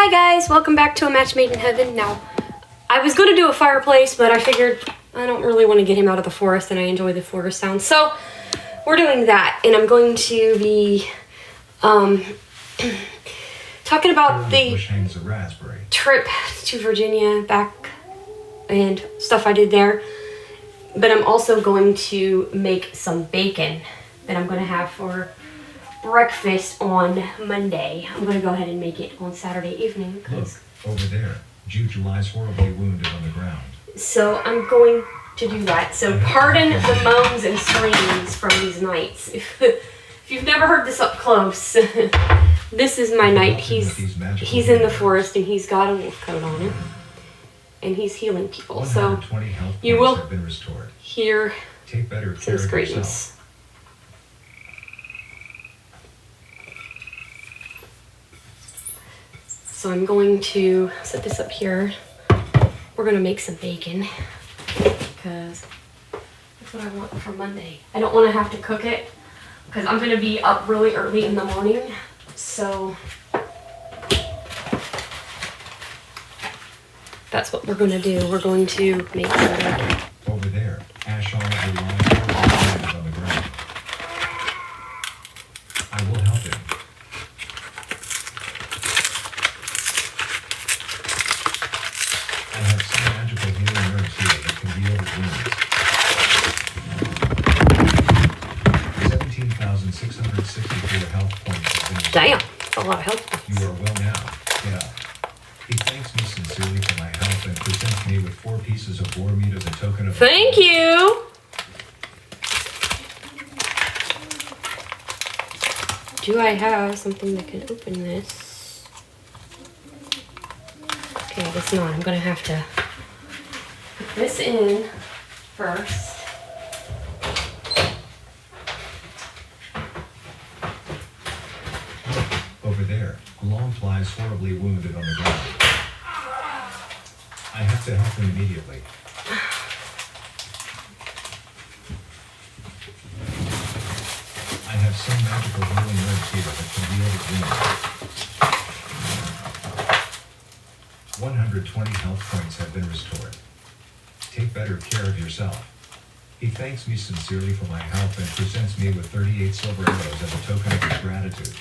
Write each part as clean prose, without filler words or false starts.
Hi guys, welcome back to A Match Made in Heaven. Now, I was going to do a fireplace, but I figured I don't really want to get him out of the forest and I enjoy the forest sound. So, we're doing that, and I'm going to be talking about the trip to Virginia back and stuff I did there. But I'm also going to make some bacon that I'm going to have for breakfast on Monday. I'm going to go ahead and make it on Saturday evening. Look, over there. Jude lies horribly wounded on the ground. So I'm going to do that. So pardon the moans and screams from these nights. If you've never heard this up close, this is my night. He's in the forest and he's got a wolf coat on him. And he's healing people. So you will hear some screams. So I'm going to set this up here. We're going to make some bacon because that's what I want for Monday. I don't want to have to cook it because I'm going to be up really early in the morning. So that's what we're going to do. We're going to make some bacon. Over there, Ash on the ground. I will help him. I have some magical healing herbs here that can heal his wounds. 17,664 health points have been restored. Damn, that's a lot of health points. You are well now. Get up. He thanks me sincerely for my help and presents me with 4 pieces of boar meat as a token of... Thank you! Do I have something that can open this? Okay, I guess not. I'm gonna have to put this in first. Over there, Long lies horribly wounded on the ground. I have to help him immediately. I have some magical healing herbs here that can heal his wounds. 120 health points have been restored. Take better care of yourself. He thanks me sincerely for my help and presents me with 38 silver arrows as a token of his gratitude.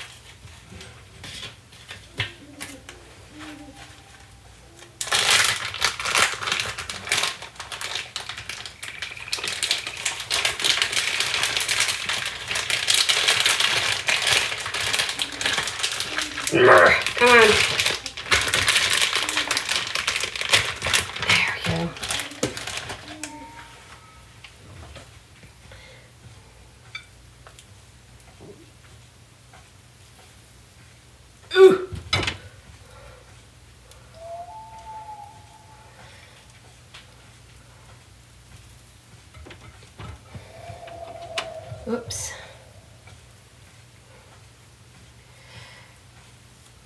Come on. There we go. Ooh. Oops.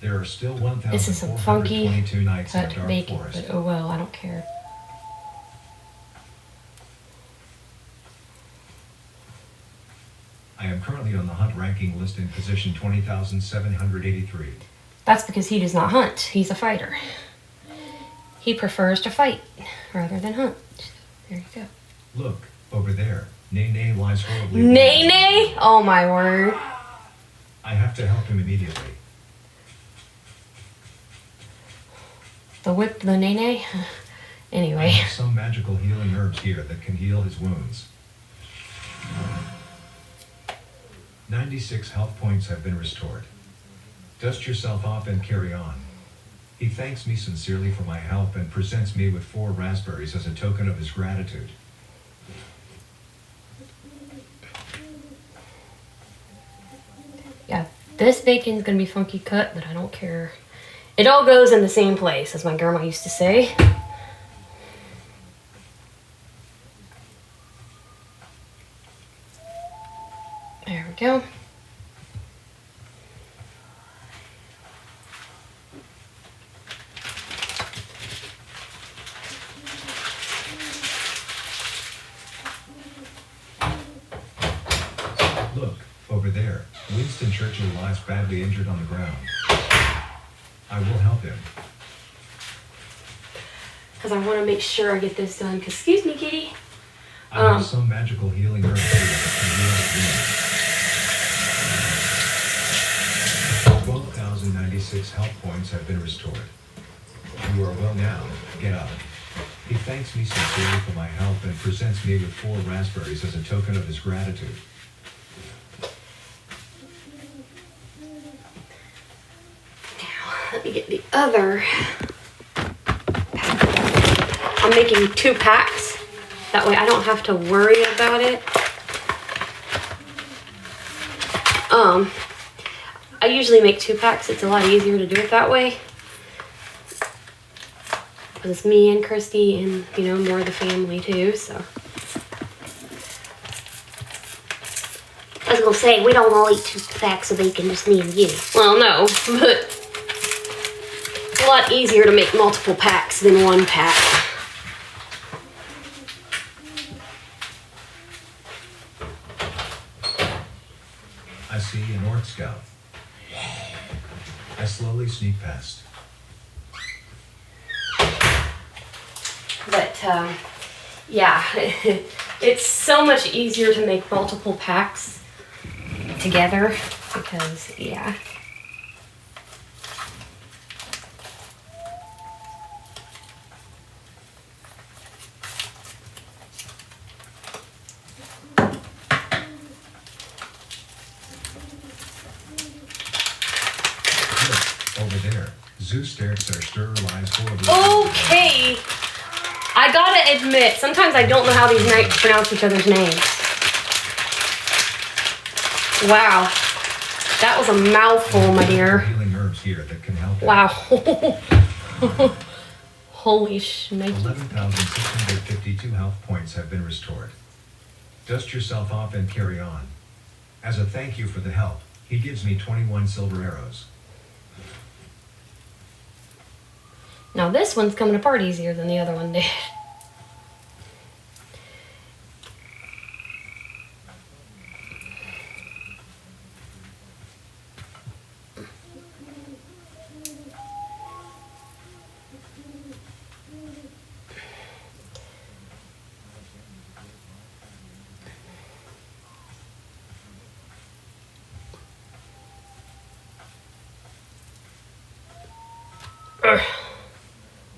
There are still This is some funky 1,422 nights in cut the dark bacon, forest. but oh well, I don't care. I am currently on the hunt ranking list in position 20,783. That's because he does not hunt. He's a fighter. He prefers to fight rather than hunt. There you go. Look, over there. Nene lies horribly. Nene? Oh my word. I have to help him immediately. The whip, the Nene? I Anyway. have some magical healing herbs here that can heal his wounds. 96 health points have been restored. Dust yourself off and carry on. He thanks me sincerely for my help and presents me with 4 raspberries as a token of his gratitude. Yeah, this bacon's gonna be funky cut, but I don't care. It all goes in the same place, as my grandma used to say. There we go. Look, over there. Winston Churchill lies badly injured on the ground. I will help him. Because I want to make sure I get this done. Excuse me, kitty. I have some magical healing herbs here that can heal the 12,096 health points have been restored. You are well now. Get up. He thanks me sincerely for my help and presents me with 4 raspberries as a token of his gratitude. Now, let me get the other pack. I'm making 2 packs. That way I don't have to worry about it. I usually make 2 packs. It's a lot easier to do it that way. Because it's me and Christy and, you know, more of the family too, so. I was gonna say, we don't all eat 2 packs of bacon, just me and you. Well, no, but it's a lot easier to make multiple packs than 1 pack. I see an Orc Scout. I slowly sneak past. But, yeah, it's so much easier to make multiple packs together because, yeah. Look, over there. Zeus Sterix are stir lies horribly. Okay. I gotta admit, sometimes I don't know how these knights pronounce each other's names. Wow. That was a mouthful, my dear. Healing herbs here that can help. Wow. Holy shnikes. 11,652 health points have been restored. Dust yourself off and carry on. As a thank you for the help, he gives me 21 silver arrows. Now this one's coming apart easier than the other one did.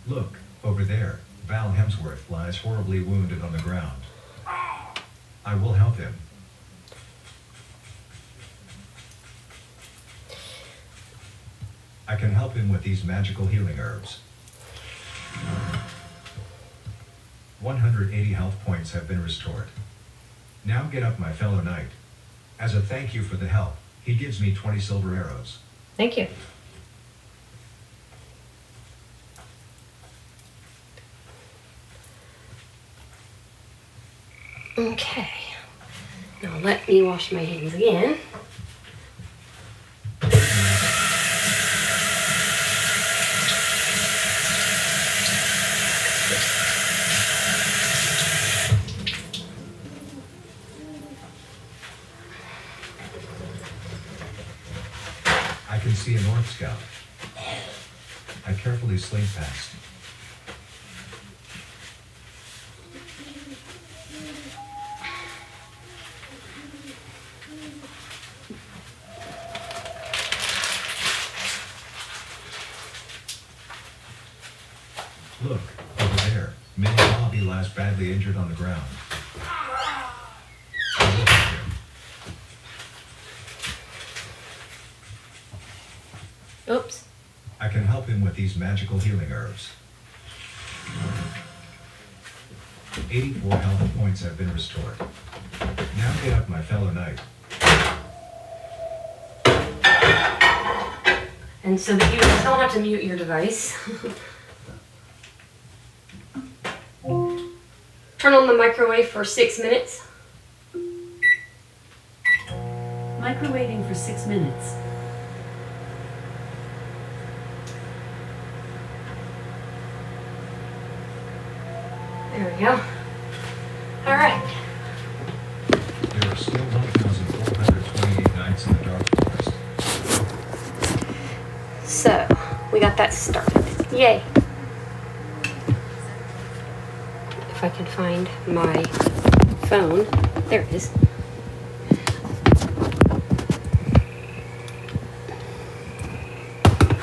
Look, over there, Val Hemsworth lies horribly wounded on the ground. I will help him. I can help him with these magical healing herbs. 180 health points have been restored. Now get up, my fellow knight. As a thank you for the help, he gives me 20 silver arrows. Thank you. Okay. Now let me wash my hands again. I can see an Orc Scout. I carefully slink past. Look, over there, Mini Bobby lies badly injured on the ground. I will help him. Oops. I can help him with these magical healing herbs. 84 health points have been restored. Now get up, my fellow knight. And so that you don't have to mute your device. Turn on the microwave for 6 minutes. Microwaving for 6 minutes. There we go. All right. There are still 1,428 nights in the Dark Forest. So, we got that started. Yay. If I can find my phone. There it is.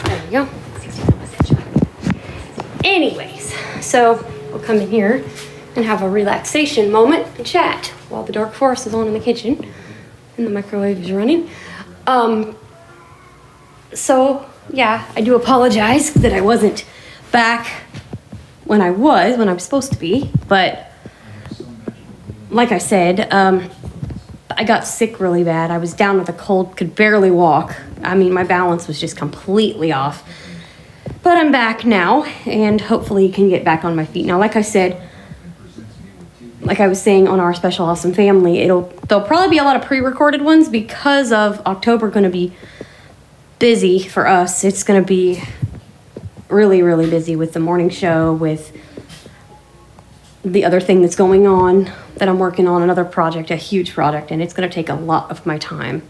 There we go. Anyways, so we'll come in here and have a relaxation moment and chat while the Dark Forest is on in the kitchen and the microwave is running. So yeah, I do apologize that I wasn't back when I was supposed to be, but like I said, I got sick really bad. I was down with a cold, could barely walk. I mean, my balance was just completely off. But I'm back now, and hopefully can get back on my feet. Now, like I said, like I was saying on our Special Awesome Family, there'll probably be a lot of pre-recorded ones because of October going to be busy for us. It's going to be really, really busy with the morning show, with the other thing that's going on that I'm working on, another project, a huge project, and it's going to take a lot of my time.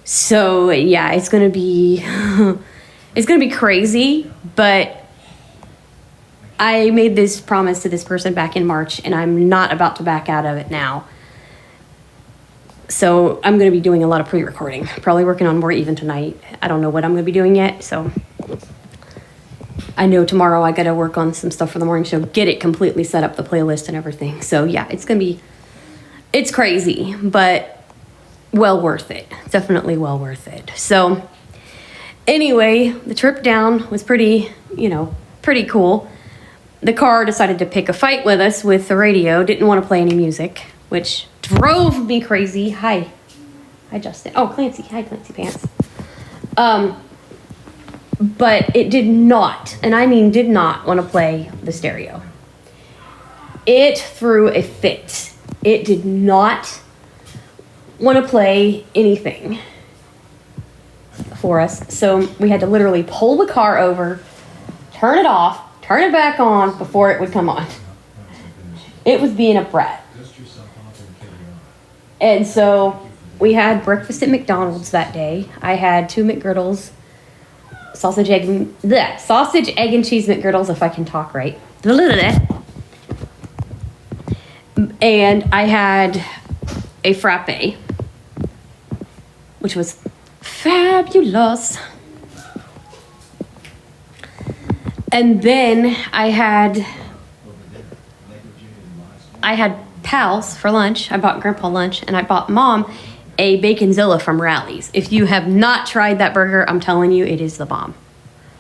So yeah, it's going to be it's going to be crazy, but I made this promise to this person back in March, and I'm not about to back out of it now. So I'm going to be doing a lot of pre-recording, probably working on more even tonight. I don't know what I'm going to be doing yet, so I know tomorrow I got to work on some stuff for the morning show, get it completely set up, the playlist and everything. So yeah, it's crazy, but well worth it. Definitely well worth it. So anyway, the trip down was pretty cool. The car decided to pick a fight with us with the radio, didn't want to play any music, which drove me crazy. Hi, Justin. Oh, Clancy. Hi, Clancy Pants. But it did not, and I mean did not, want to play the stereo. It threw a fit. It did not want to play anything for us. So we had to literally pull the car over, turn it off, turn it back on before it would come on. It was being a brat. And so we had breakfast at McDonald's that day. I had 2 McGriddles, sausage, egg, and cheese McGriddles, if I can talk right. And I had a frappe, which was fabulous. And then I had pals for lunch. I bought Grandpa lunch, and I bought Mom a Baconzilla from Rally's. If you have not tried that burger, I'm telling you, it is the bomb.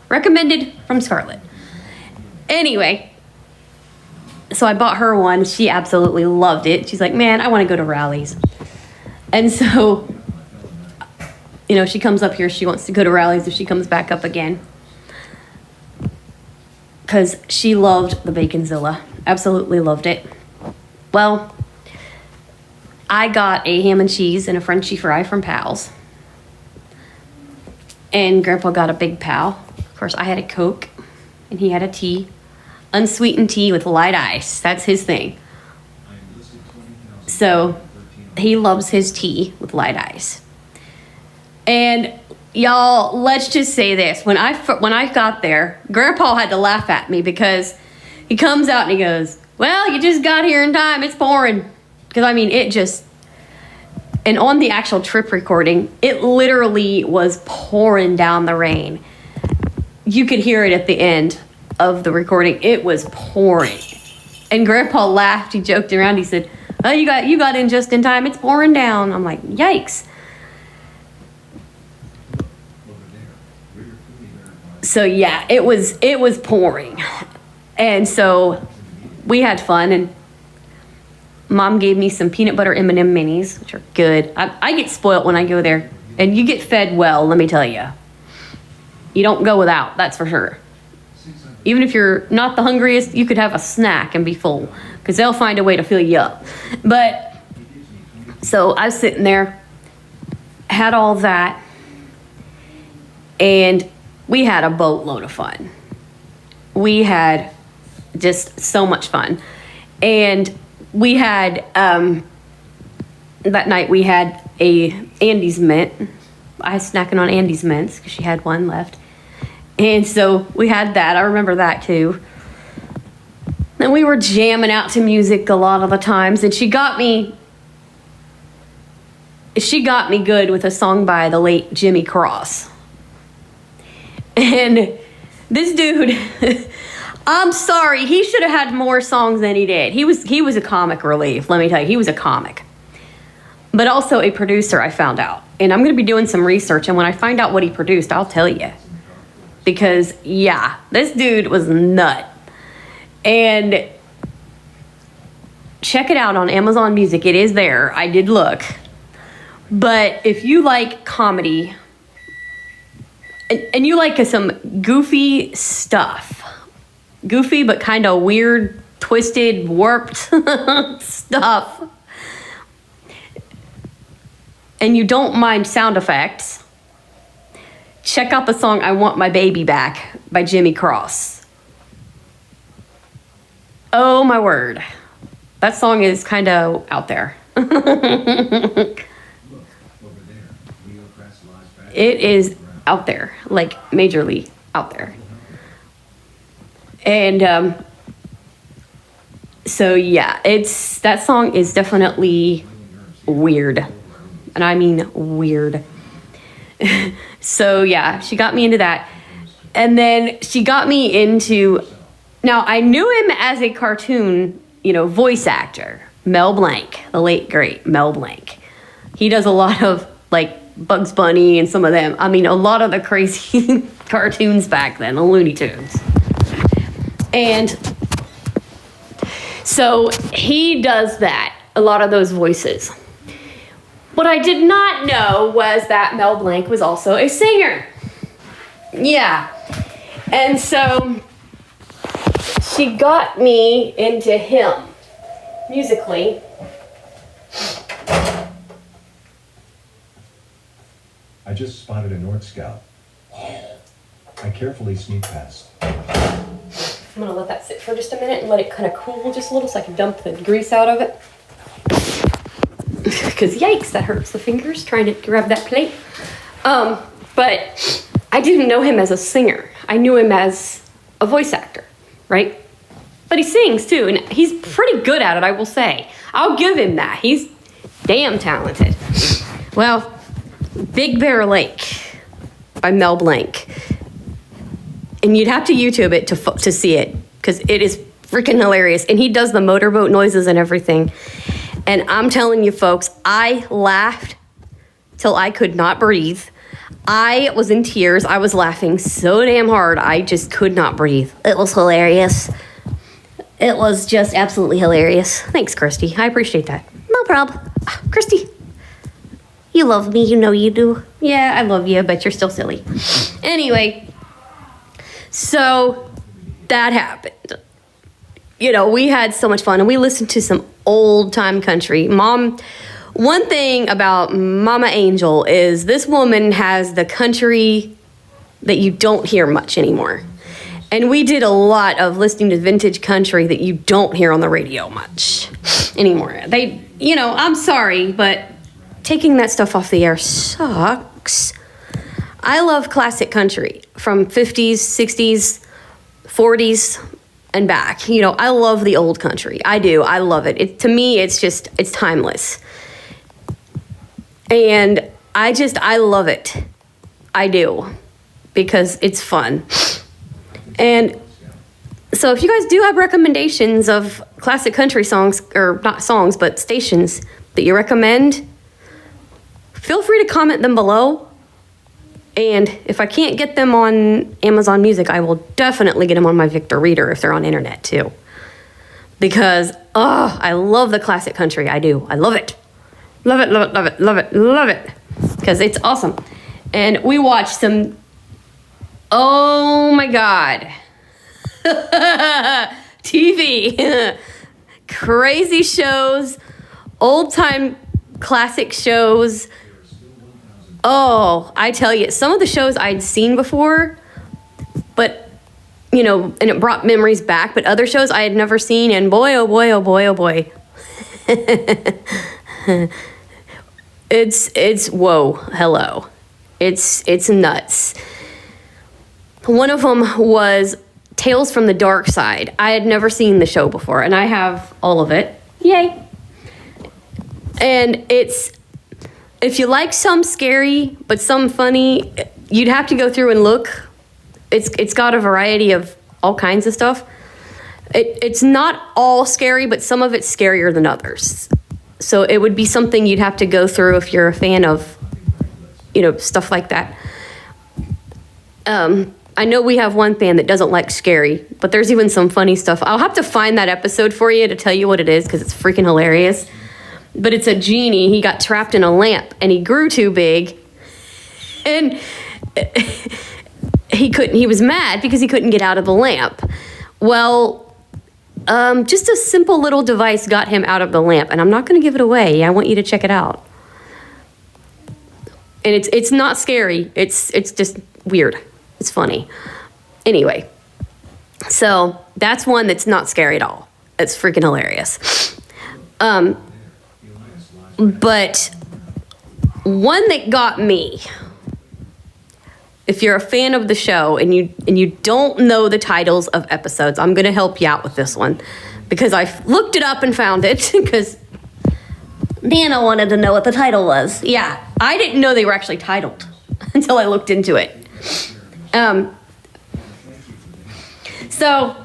Recommended from Scarlett. Anyway, so I bought her one. She absolutely loved it. She's like, man, I want to go to Rally's. And so, she comes up here. She wants to go to Rally's if she comes back up again, because she loved the Baconzilla. Absolutely loved it. Well, I got a ham and cheese and a Frenchie fry from Pal's. And Grandpa got a big pal. Of course, I had a Coke, and he had a tea. Unsweetened tea with light ice. That's his thing. So he loves his tea with light ice. And y'all, let's just say this. When I got there, Grandpa had to laugh at me because he comes out and he goes, well, you just got here in time. It's pouring. Because, and on the actual trip recording, it literally was pouring down the rain. You could hear it at the end of the recording. It was pouring. And Grandpa laughed. He joked around. He said, oh, you got in just in time. It's pouring down. I'm like, yikes. So, yeah, it was pouring. And so we had fun, and Mom gave me some peanut butter M&M minis, which are good. I get spoiled when I go there, and you get fed well, let me tell you. You don't go without, that's for sure. Even if you're not the hungriest, you could have a snack and be full, because they'll find a way to fill you up. But, so I was sitting there, had all that, and we had a boatload of fun. We had just so much fun. And we had, that night we had a Andy's Mint. I was snacking on Andy's Mints because she had one left. And so we had that. I remember that too. And we were jamming out to music a lot of the times. And she got me good with a song by the late Jimmy Cross. And this dude, I'm sorry, he should have had more songs than he did. He was a comic relief, let me tell you. He was a comic. But also a producer, I found out. And I'm going to be doing some research, and when I find out what he produced, I'll tell you. Because, yeah, this dude was nut. And check it out on Amazon Music. It is there. I did look. But if you like comedy, and you like some goofy stuff, goofy but kind of weird, twisted, warped stuff, and you don't mind sound effects, check out the song I Want My Baby Back by Jimmy Cross. Oh my word. That song is kind of out there. It is out there, like majorly out there. And so yeah, that song is definitely weird. And I mean weird. So yeah, she got me into that. And then she got me into, now I knew him as a cartoon, voice actor, Mel Blanc, the late great Mel Blanc. He does a lot of like Bugs Bunny and some of them. I mean, a lot of the crazy cartoons back then, the Looney Tunes. And so he does that, a lot of those voices. What I did not know was that Mel Blanc was also a singer. Yeah. And so she got me into him musically. I just spotted a North Scout. I carefully sneak past. I'm gonna let that sit for just a minute and let it kind of cool just a little so I can dump the grease out of it. Because yikes, that hurts the fingers trying to grab that plate. But I didn't know him as a singer. I knew him as a voice actor, right? But he sings too, and he's pretty good at it, I will say. I'll give him that. He's damn talented. Well, Big Bear Lake by Mel Blanc. And you'd have to YouTube it to see it, because it is freaking hilarious. And he does the motorboat noises and everything. And I'm telling you folks, I laughed till I could not breathe. I was in tears. I was laughing so damn hard. I just could not breathe. It was hilarious. It was just absolutely hilarious. Thanks, Christy. I appreciate that. No problem. Christy, you love me. You know you do. Yeah, I love you, but you're still silly. Anyway, so that happened. We had so much fun, and we listened to some old-time country. One thing about Mama Angel is this woman has the country that you don't hear much anymore. And we did a lot of listening to vintage country that you don't hear on the radio much anymore. I'm sorry, but taking that stuff off the air sucks. I love classic country from 50s, 60s, 40s, and back. I love the old country. I do. I love it. To me, it's timeless. And I love it. I do. Because it's fun. And so if you guys do have recommendations of classic country songs, or not songs, but stations that you recommend, feel free to comment them below. And if I can't get them on Amazon Music, I will definitely get them on my Victor Reader if they're on internet too. Because, I love the classic country. I do. I love it. Love it, love it, love it, love it, love it. Because it's awesome. And we watched some, oh my God. TV. Crazy shows. Old-time classic shows. Oh, I tell you, some of the shows I'd seen before, but, and it brought memories back, but other shows I had never seen, and boy, oh boy, oh boy, oh boy. It's whoa, hello. It's nuts. One of them was Tales from the Dark Side. I had never seen the show before, and I have all of it. Yay. And if you like some scary, but some funny, you'd have to go through and look. It's got a variety of all kinds of stuff. It's not all scary, but some of it's scarier than others. So it would be something you'd have to go through if you're a fan of, stuff like that. I know we have one fan that doesn't like scary, but there's even some funny stuff. I'll have to find that episode for you to tell you what it is, because it's freaking hilarious. But it's a genie. He got trapped in a lamp, and he grew too big. And he was mad because he couldn't get out of the lamp. Well, just a simple little device got him out of the lamp, and I'm not going to give it away. I want you to check it out. And it's not scary. It's just weird. It's funny. Anyway, so that's one that's not scary at all. It's freaking hilarious. But one that got me, if you're a fan of the show and you don't know the titles of episodes, I'm going to help you out with this one, because I looked it up and found it because Nana wanted to know what the title was. Yeah, I didn't know they were actually titled until I looked into it. So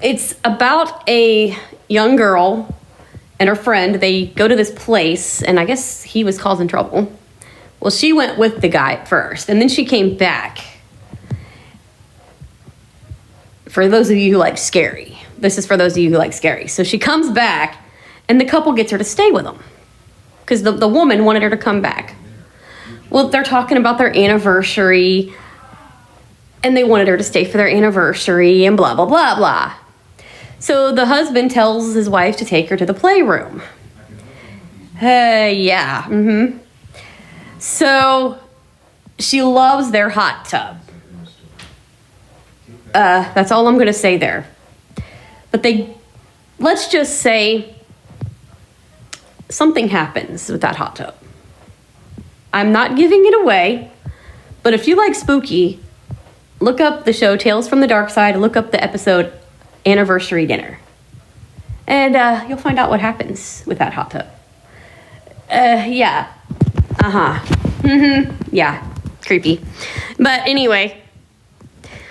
it's about a young girl and her friend. They go to this place, and I guess he was causing trouble. Well, she went with the guy at first, and then she came back. For those of you who like scary. This is for those of you who like scary. So she comes back, and the couple gets her to stay with them, because the woman wanted her to come back. Well, they're talking about their anniversary, and they wanted her to stay for their anniversary, and blah, blah, blah, blah. So the husband tells his wife to take her to the playroom. So she loves their hot tub. That's all I'm going to say there. But let's just say something happens with that hot tub. I'm not giving it away, but if you like spooky, look up the show Tales from the Dark Side, look up the episode Anniversary Dinner, and you'll find out what happens with that hot tub. Yeah. Yeah, creepy. But anyway,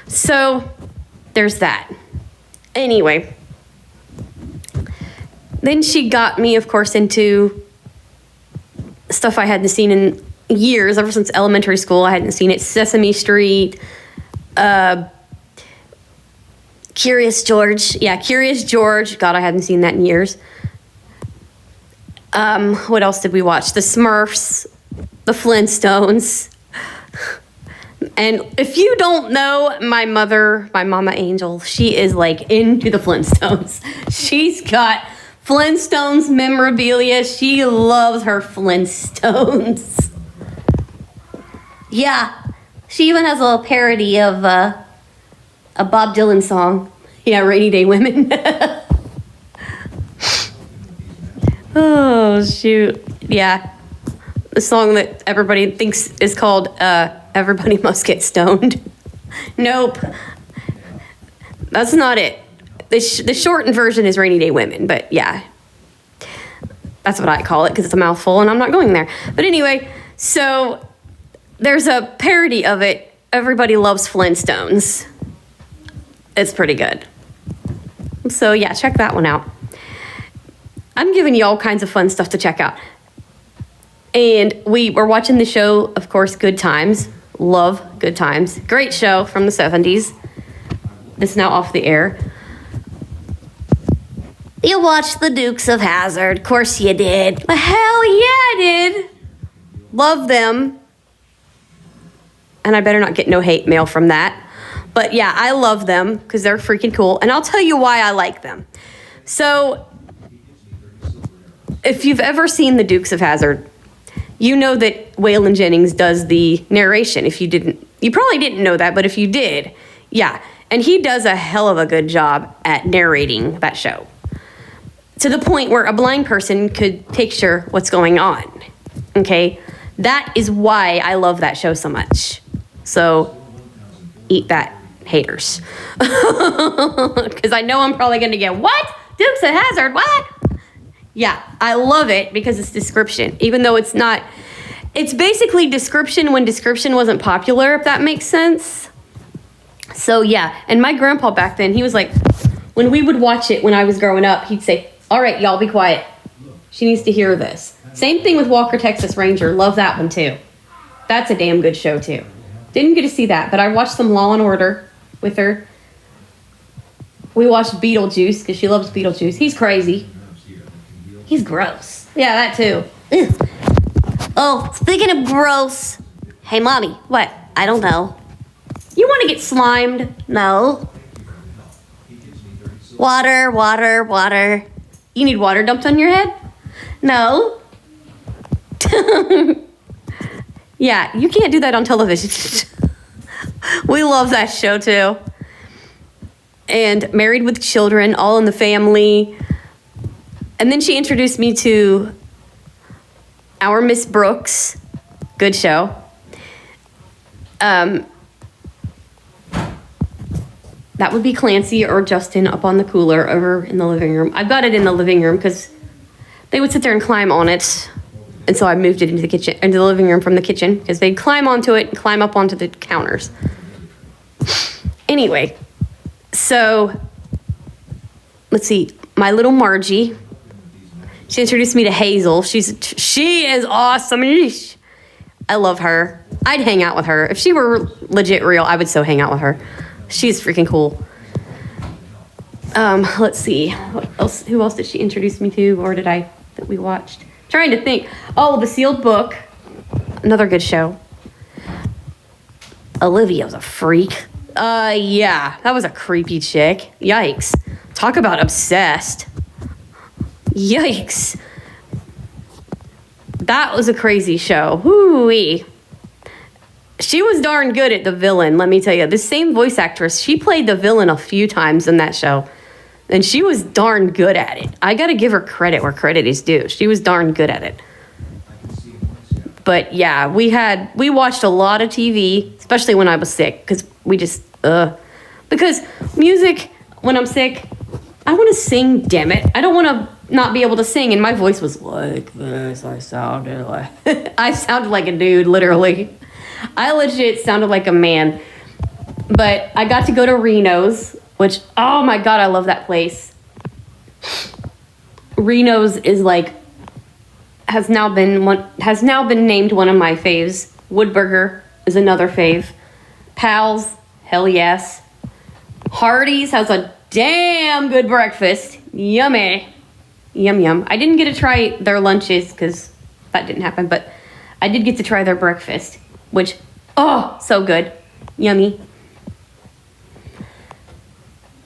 so there's that. Anyway, then she got me, of course, into stuff I hadn't seen in years. Ever since elementary school, I hadn't seen it. Sesame Street, Curious George. Yeah, Curious George. God, I hadn't seen that in years. What else did we watch? The Smurfs, the Flintstones. And if you don't know my mother, my Mama Angel, she is like into the Flintstones. She's got Flintstones memorabilia. She loves her Flintstones. Yeah, she even has a little parody of a Bob Dylan song. Yeah, Rainy Day Women. Oh, shoot. Yeah. The song that everybody thinks is called Everybody Must Get Stoned. Nope. That's not it. The shortened version is Rainy Day Women, but yeah. That's what I call it, because it's a mouthful, and I'm not going there. But anyway, so there's a parody of it. Everybody Loves Flintstones. It's pretty good. So yeah, check that one out. I'm giving you all kinds of fun stuff to check out. And we were watching the show, of course, Good Times. Love Good Times. Great show from the 70s. It's now off the air. You watched The Dukes of Hazzard. Of course you did. Hell yeah, I did. Love them. And I better not get no hate mail from that. But yeah, I love them because they're freaking cool. And I'll tell you why I like them. So, if you've ever seen The Dukes of Hazzard, you know that Waylon Jennings does the narration. If you didn't, you probably didn't know that, but if you did, yeah. And he does a hell of a good job at narrating that show, to the point where a blind person could picture what's going on. Okay? That is why I love that show so much. So, eat that, haters. Because I know I'm probably going to get, what? Dukes of Hazzard, what? Yeah, I love it because it's description, even though it's not. It's basically description when description wasn't popular, if that makes sense. So yeah, and my grandpa back then, he was like, when we would watch it when I was growing up, he'd say, all right, y'all be quiet. She needs to hear this. Same thing with Walker, Texas Ranger. Love that one too. That's a damn good show too. Didn't get to see that, but I watched some Law and Order with her. We watched Beetlejuice because she loves Beetlejuice. He's crazy. He's gross. Yeah, that too. Ugh. Oh, speaking of gross. Hey, Mommy. What? I don't know. You want to get slimed? No. Water, water, water. You need water dumped on your head? No. Yeah, you can't do that on television. We love that show too. And Married with Children, All in the Family. And then she introduced me to Our Miss Brooks. Good show. That would be Clancy or Justin up on the cooler over in the living room. I've got it in the living room because they would sit there and climb on it. And so I moved it into the kitchen, into the living room from the kitchen, because they'd climb onto it and climb up onto the counters. Anyway, so let's see. My little Margie, she introduced me to Hazel. She is awesome. I love her. I'd hang out with her. If she were legit real, I would so hang out with her. She's freaking cool. Let's see. What else? Who else did she introduce me to, or that we watched? Trying to think. Oh, The Sealed Book. Another good show. Olivia was a freak. Yeah, that was a creepy chick. Yikes. Talk about obsessed. Yikes. That was a crazy show. Whoo-wee. She was darn good at the villain, let me tell you. The same voice actress, she played the villain a few times in that show. And she was darn good at it. I gotta give her credit where credit is due. She was darn good at it. But yeah, we watched a lot of TV, especially when I was sick, because because music, when I'm sick, I want to sing, damn it. I don't want to not be able to sing, and my voice was like this. I sounded like a dude, literally. I legit sounded like a man. But I got to go to Reno's, which, oh my God, I love that place. Reno's is like, has now been named one of my faves. Woodburger is another fave. Pal's, hell yes. Hardee's has a damn good breakfast. Yummy. Yum yum. I didn't get to try their lunches because that didn't happen, but I did get to try their breakfast, which, oh, so good. Yummy.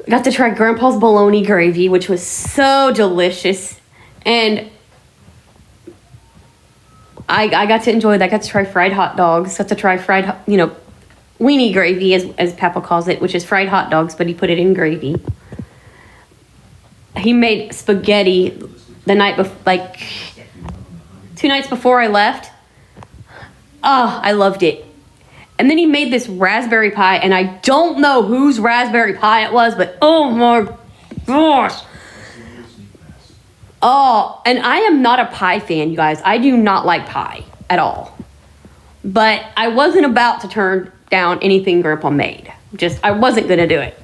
Got to try Grandpa's bologna gravy, which was so delicious. And I got to enjoy that. I got to try fried hot dogs. Got to try fried, weenie gravy, as Papa calls it, which is fried hot dogs, but he put it in gravy. He made spaghetti the night before, like 2 nights before I left. Oh, I loved it. And then he made this raspberry pie, and I don't know whose raspberry pie it was, but oh my gosh. Oh, and I am not a pie fan, you guys. I do not like pie at all. But I wasn't about to turn down anything Grandpa made. I wasn't going to do it.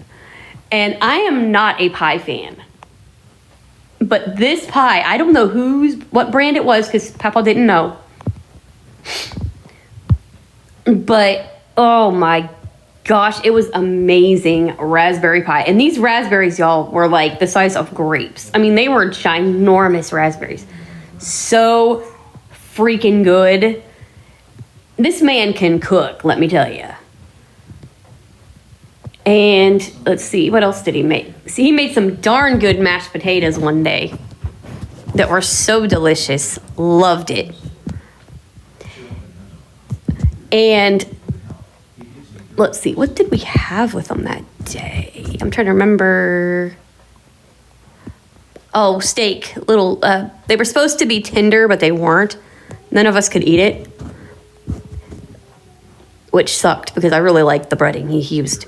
And I am not a pie fan. But this pie, I don't know what brand it was, because Papa didn't know. But, oh my gosh, it was amazing raspberry pie. And these raspberries, y'all, were like the size of grapes. I mean, they were ginormous raspberries. So freaking good. This man can cook, let me tell you. And let's see, what else did he make? See, he made some darn good mashed potatoes one day that were so delicious. Loved it. And let's see, what did we have with them that day? I'm trying to remember. Oh, steak. They were supposed to be tender, but they weren't. None of us could eat it. which sucked because I really liked the breading he used.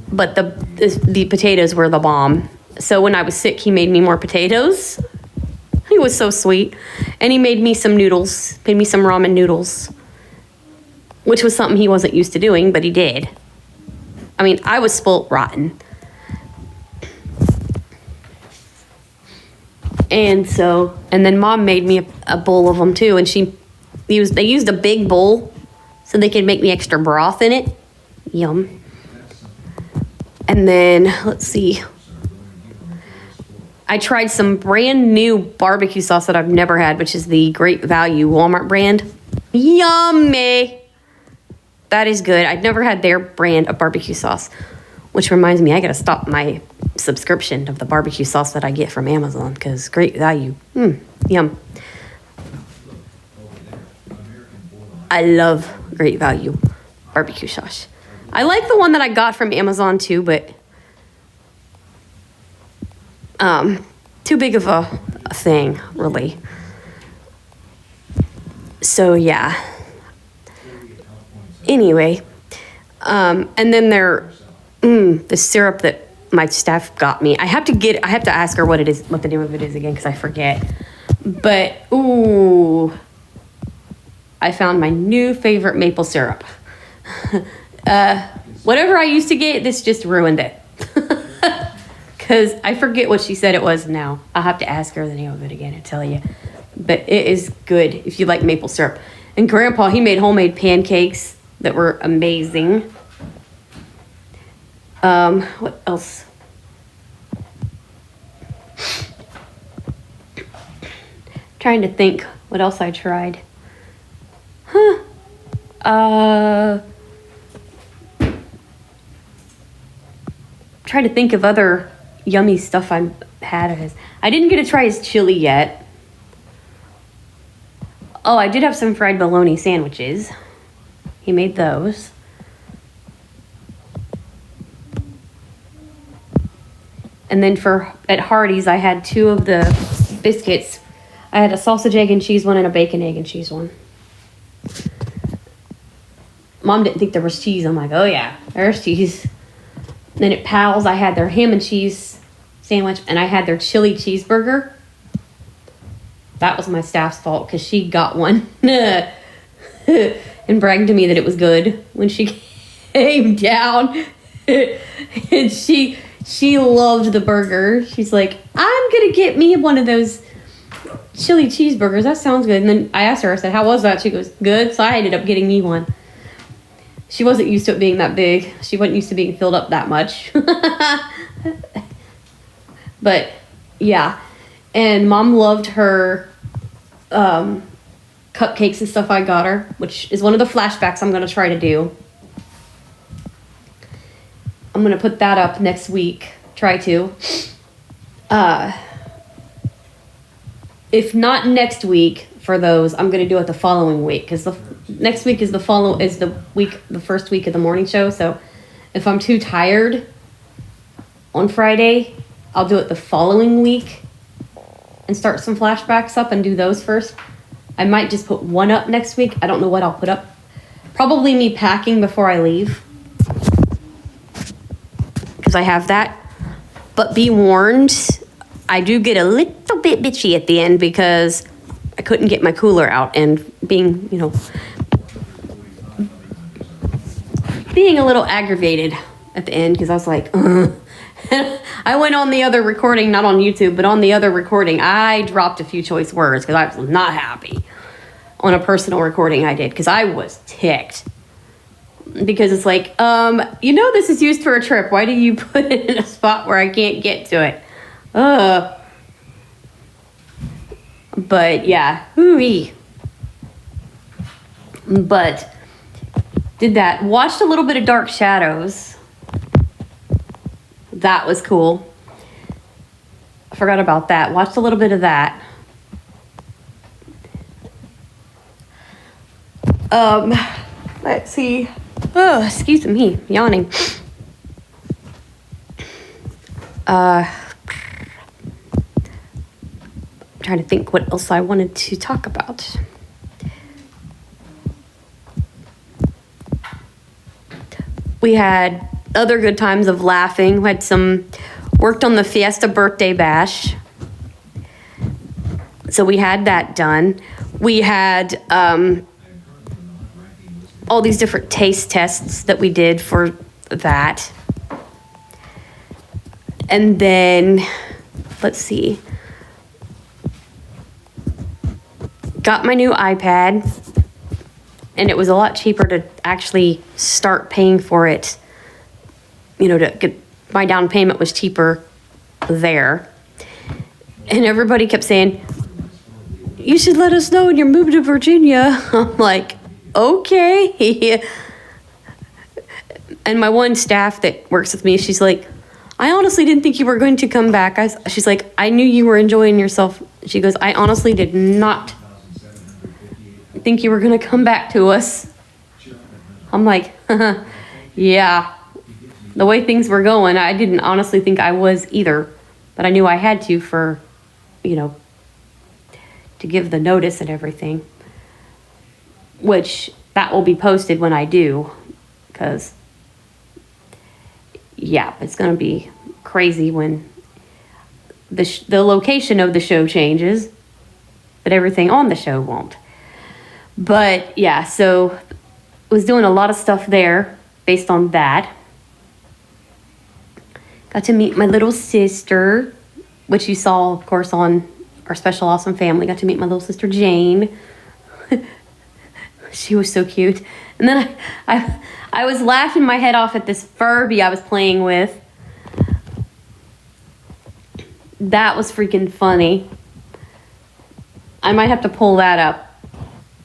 But the potatoes were the bomb. So when I was sick, he made me more potatoes. He was so sweet. And he made me some noodles, made me some ramen noodles, which was something he wasn't used to doing, but he did. I mean, I was spoilt rotten. And then Mom made me a bowl of them too, and they used a big bowl so they could make me extra broth in it. Yum. And then, let's see. I tried some brand new barbecue sauce that I've never had, which is the Great Value Walmart brand. Yummy! That is good. I've never had their brand of barbecue sauce, which reminds me, I gotta stop my subscription of the barbecue sauce that I get from Amazon, because Great Value. Yum. I love Great Value barbecue sauce. I like the one that I got from Amazon too, but too big of a thing, really. So yeah. Anyway, and then the syrup that my staff got me. I have to ask her what it is, what the name of it is again, because I forget. But ooh, I found my new favorite maple syrup. Whatever I used to get, this just ruined it. Because I forget what she said it was now. I'll have to ask her the name of it again and tell you. But it is good if you like maple syrup. And Grandpa, he made homemade pancakes that were amazing. What else? Trying to think what else I tried. Trying to think of other yummy stuff I had of his. I didn't get to try his chili yet. Oh, I did have some fried bologna sandwiches. He made those. And then at Hardee's, I had 2 of the biscuits. I had a sausage, egg, and cheese one and a bacon, egg, and cheese one. Mom didn't think there was cheese. I'm like, oh yeah, there's cheese. Then at Pal's, I had their ham and cheese sandwich, and I had their chili cheeseburger. That was my staff's fault, because she got one and bragged to me that it was good when she came down. And she loved the burger. She's like, I'm going to get me one of those chili cheeseburgers. That sounds good. And then I asked her, I said, how was that? She goes, good. So I ended up getting me one. She wasn't used to it being that big. She wasn't used to being filled up that much. But, yeah. And Mom loved her cupcakes and stuff I got her, which is one of the flashbacks I'm going to try to do. I'm going to put that up next week. Try to. If not next week for those, I'm going to do it the following week, because the next week is the first week of the morning show. So if I'm too tired on Friday, I'll do it the following week and start some flashbacks up and do those first. I might just put one up next week. I don't know what I'll put up. Probably me packing before I leave, because I have that. But be warned, I do get a little bit bitchy at the end because I couldn't get my cooler out, and being a little aggravated at the end, because I was like, I went on the other recording, not on YouTube, but on the other recording, I dropped a few choice words because I was not happy on a personal recording I did, because I was ticked. Because it's like, this is used for a trip. Why do you put it in a spot where I can't get to it? But yeah, hooey. But did that. Watched a little bit of Dark Shadows. That was cool. I forgot about that. Watched a little bit of that. Let's see. Oh, excuse me, yawning. I'm trying to think what else I wanted to talk about. We had other good times of laughing. We had worked on the Fiesta birthday bash. So we had that done. We had all these different taste tests that we did for that. And then, let's see. Got my new iPad. And it was a lot cheaper to actually start paying for it. You know, to get my down payment was cheaper there. And everybody kept saying, you should let us know when you're moving to Virginia. I'm like, okay. And my one staff that works with me, she's like, I honestly didn't think you were going to come back. She's like, I knew you were enjoying yourself. She goes, I honestly did not think you were going to come back to us. I'm like, yeah. The way things were going, I didn't honestly think I was either. But I knew I had to for, you know, to give the notice and everything. Which, that will be posted when I do. Because, yeah, it's going to be crazy when the location of the show changes. But everything on the show won't. But, yeah, so was doing a lot of stuff there based on that. Got to meet my little sister, which you saw, of course, on our Special Awesome Family. Got to meet my little sister, Jane. She was so cute. And then I was laughing my head off at this Furby I was playing with. That was freaking funny. I might have to pull that up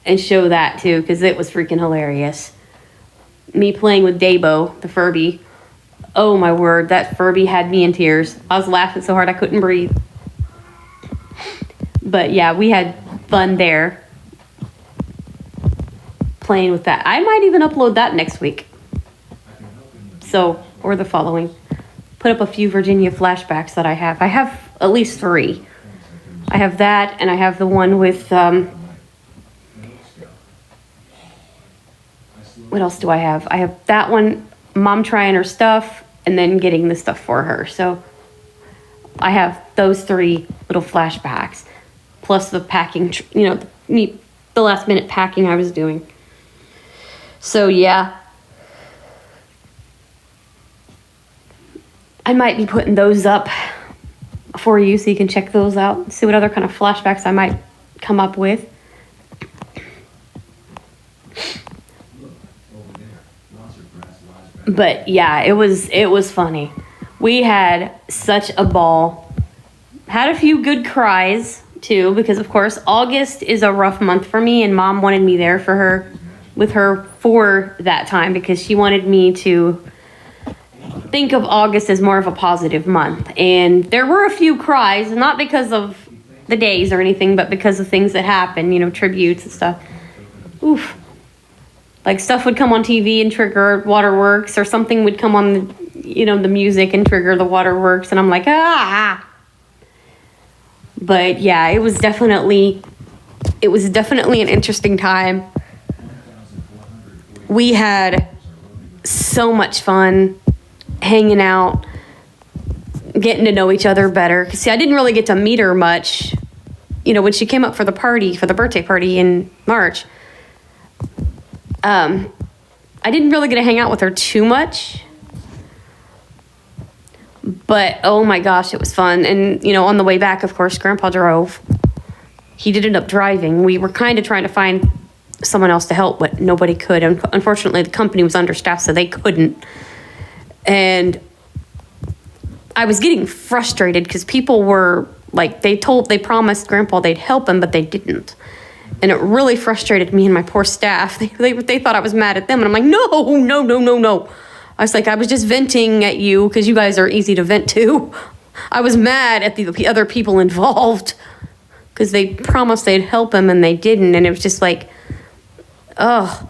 and show that too, because it was freaking hilarious. Me playing with Dabo, the Furby. Oh my word, that Furby had me in tears. I was laughing so hard I couldn't breathe. But yeah, we had fun there. Playing with that. I might even upload that next week. So, or the following. Put up a few Virginia flashbacks that I have. I have at least 3. I have that, and I have the one with, what else do I have? I have that one, Mom trying her stuff, and then getting the stuff for her. So I have those 3 little flashbacks, plus the packing, you know, the last minute packing I was doing. So yeah, I might be putting those up for you so you can check those out, see what other kind of flashbacks I might come up with. But yeah, it was funny. We had such a ball. Had a few good cries too, because of course August is a rough month for me, and Mom wanted me there with her for that time, because she wanted me to think of August as more of a positive month. And there were a few cries, not because of the days or anything, but because of things that happened, you know, tributes and stuff. Oof. Like stuff would come on TV and trigger waterworks, or something would come on the, you know, the music and trigger the waterworks, and I'm like, ah. But yeah, it was definitely an interesting time. We had so much fun hanging out, getting to know each other better. 'Cause see, I didn't really get to meet her much, you know, when she came up for the birthday party in March. I didn't really get to hang out with her too much, but oh my gosh, it was fun. And, you know, on the way back, of course, Grandpa drove. He did end up driving. We were kind of trying to find someone else to help, but nobody could. And unfortunately, the company was understaffed, so they couldn't. And I was getting frustrated because people were like, they promised Grandpa they'd help him, but they didn't. And it really frustrated me and my poor staff. They thought I was mad at them. And I'm like, no. I was like, I was just venting at you because you guys are easy to vent to. I was mad at the other people involved because they promised they'd help him and they didn't. And it was just like, I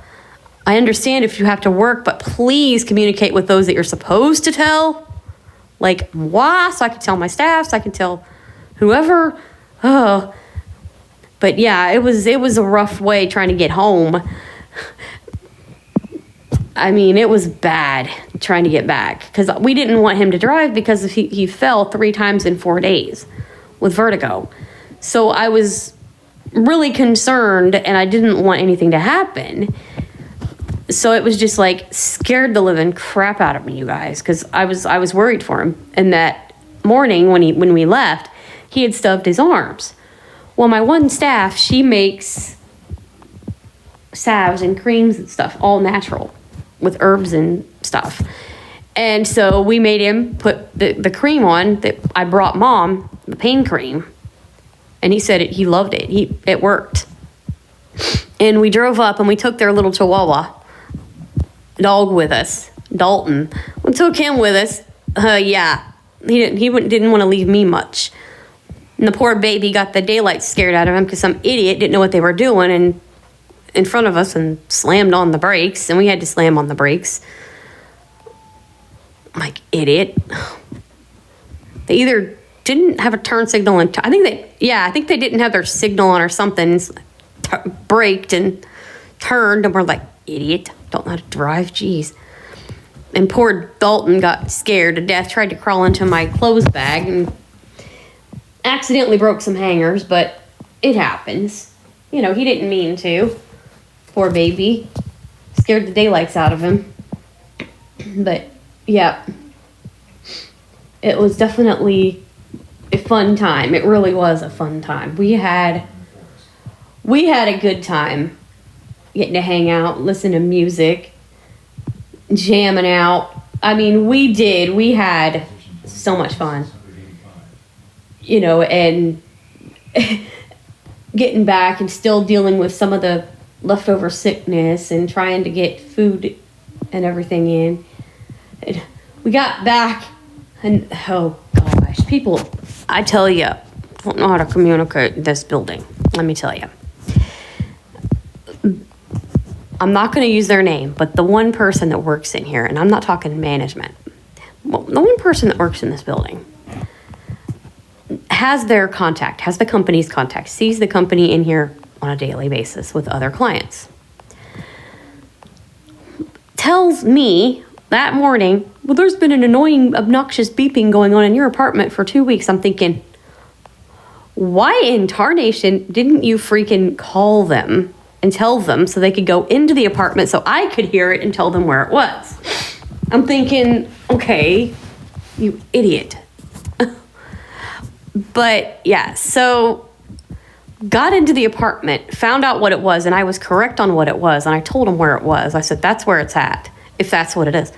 understand if you have to work, but please communicate with those that you're supposed to tell. Like, why? So I can tell my staff, so I can tell whoever. But yeah, it was a rough way trying to get home. I mean, it was bad trying to get back because we didn't want him to drive because he fell 3 times in 4 days with vertigo. So I was really concerned and I didn't want anything to happen. So it was just like scared the living crap out of me, you guys, because I was worried for him. And that morning when we left, he had stubbed his arms. Well, my one staff, she makes salves and creams and stuff, all natural, with herbs and stuff. And so we made him put the cream on that I brought Mom, the pain cream. And he said he loved it. It worked. And we drove up and we took their little Chihuahua dog with us, Dalton. We took him with us. Yeah, he didn't want to leave me much. And the poor baby got the daylight scared out of him because some idiot didn't know what they were doing and in front of us and slammed on the brakes, and we had to slam on the brakes. Like, idiot. They either didn't have a turn signal and I think they didn't have their signal on or something. Braked and turned, and we're like, idiot, don't know how to drive, jeez. And poor Dalton got scared to death, tried to crawl into my clothes bag and accidentally broke some hangers, but it happens. You know, he didn't mean to. Poor baby. Scared the daylights out of him. But, yeah. It was definitely a fun time. It really was a fun time. We had a good time getting to hang out, listen to music, jamming out. I mean, we had so much fun. You know, and getting back and still dealing with some of the leftover sickness and trying to get food and everything in. And we got back and, oh gosh, people, I tell you, don't know how to communicate in this building. Let me tell you. I'm not going to use their name, but the one person that works in here, and I'm not talking management, well, the one person that works in this building has their contact, has the company's contact, sees the company in here on a daily basis with other clients. Tells me that morning, well, there's been an annoying, obnoxious beeping going on in your apartment for 2 weeks. I'm thinking, why in tarnation didn't you freaking call them and tell them so they could go into the apartment so I could hear it and tell them where it was? I'm thinking, okay, you idiot. But yeah, so got into the apartment, found out what it was, and I was correct on what it was, and I told him where it was. I said, that's where it's at, if that's what it is.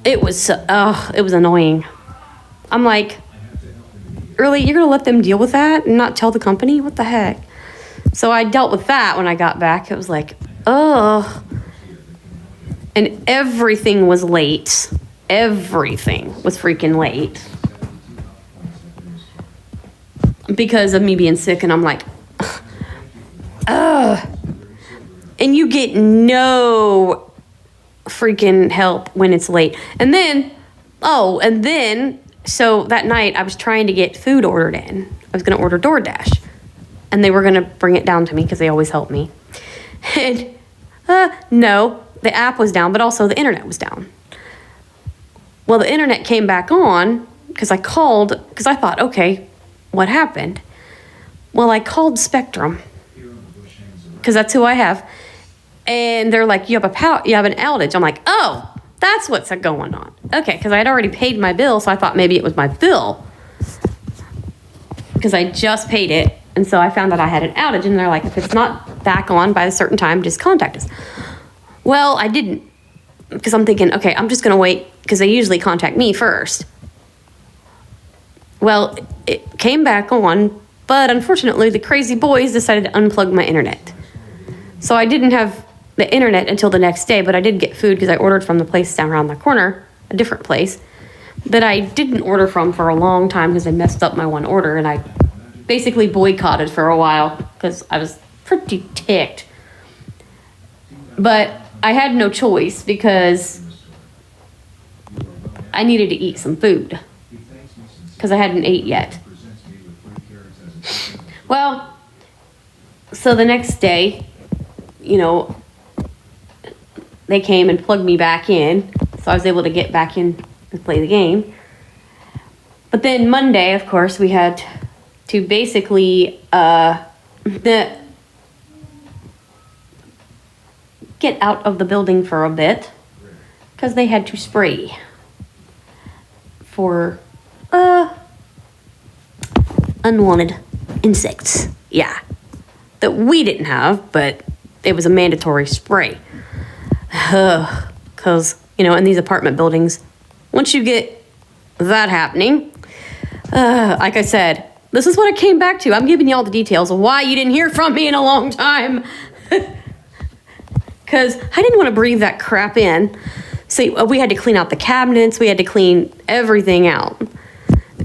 It was annoying. I'm like, really, you're gonna let them deal with that and not tell the company? What the heck? So I dealt with that when I got back. It was like, oh, and everything was late. Everything was freaking late because of me being sick, and I'm like, ugh. And you get no freaking help when it's late. And then, so that night I was trying to get food ordered in. I was going to order DoorDash, and they were going to bring it down to me because they always help me. And no, the app was down, but also the internet was down. Well, the internet came back on because I called, because I thought, okay, what happened? Well, I called Spectrum because that's who I have. And they're like, you have an outage. I'm like, oh, that's what's going on. Okay, because I had already paid my bill, so I thought maybe it was my bill because I just paid it. And so I found that I had an outage, and they're like, if it's not back on by a certain time, just contact us. Well, I didn't, because I'm thinking, okay, I'm just going to wait because they usually contact me first. Well, it came back on, but unfortunately, the crazy boys decided to unplug my internet. So I didn't have the internet until the next day, but I did get food because I ordered from the place down around the corner, a different place, that I didn't order from for a long time because they messed up my one order, and I basically boycotted for a while because I was pretty ticked. But I had no choice because I needed to eat some food because I hadn't ate yet. Well, so the next day, you know, they came and plugged me back in. So I was able to get back in and play the game. But then Monday, of course, we had to basically get out of the building for a bit because they had to spray for unwanted insects. Yeah. That we didn't have, but it was a mandatory spray. Because, you know, in these apartment buildings, once you get that happening, like I said, this is what I came back to. I'm giving you all the details of why you didn't hear from me in a long time. Because I didn't want to breathe that crap in. So we had to clean out the cabinets. We had to clean everything out.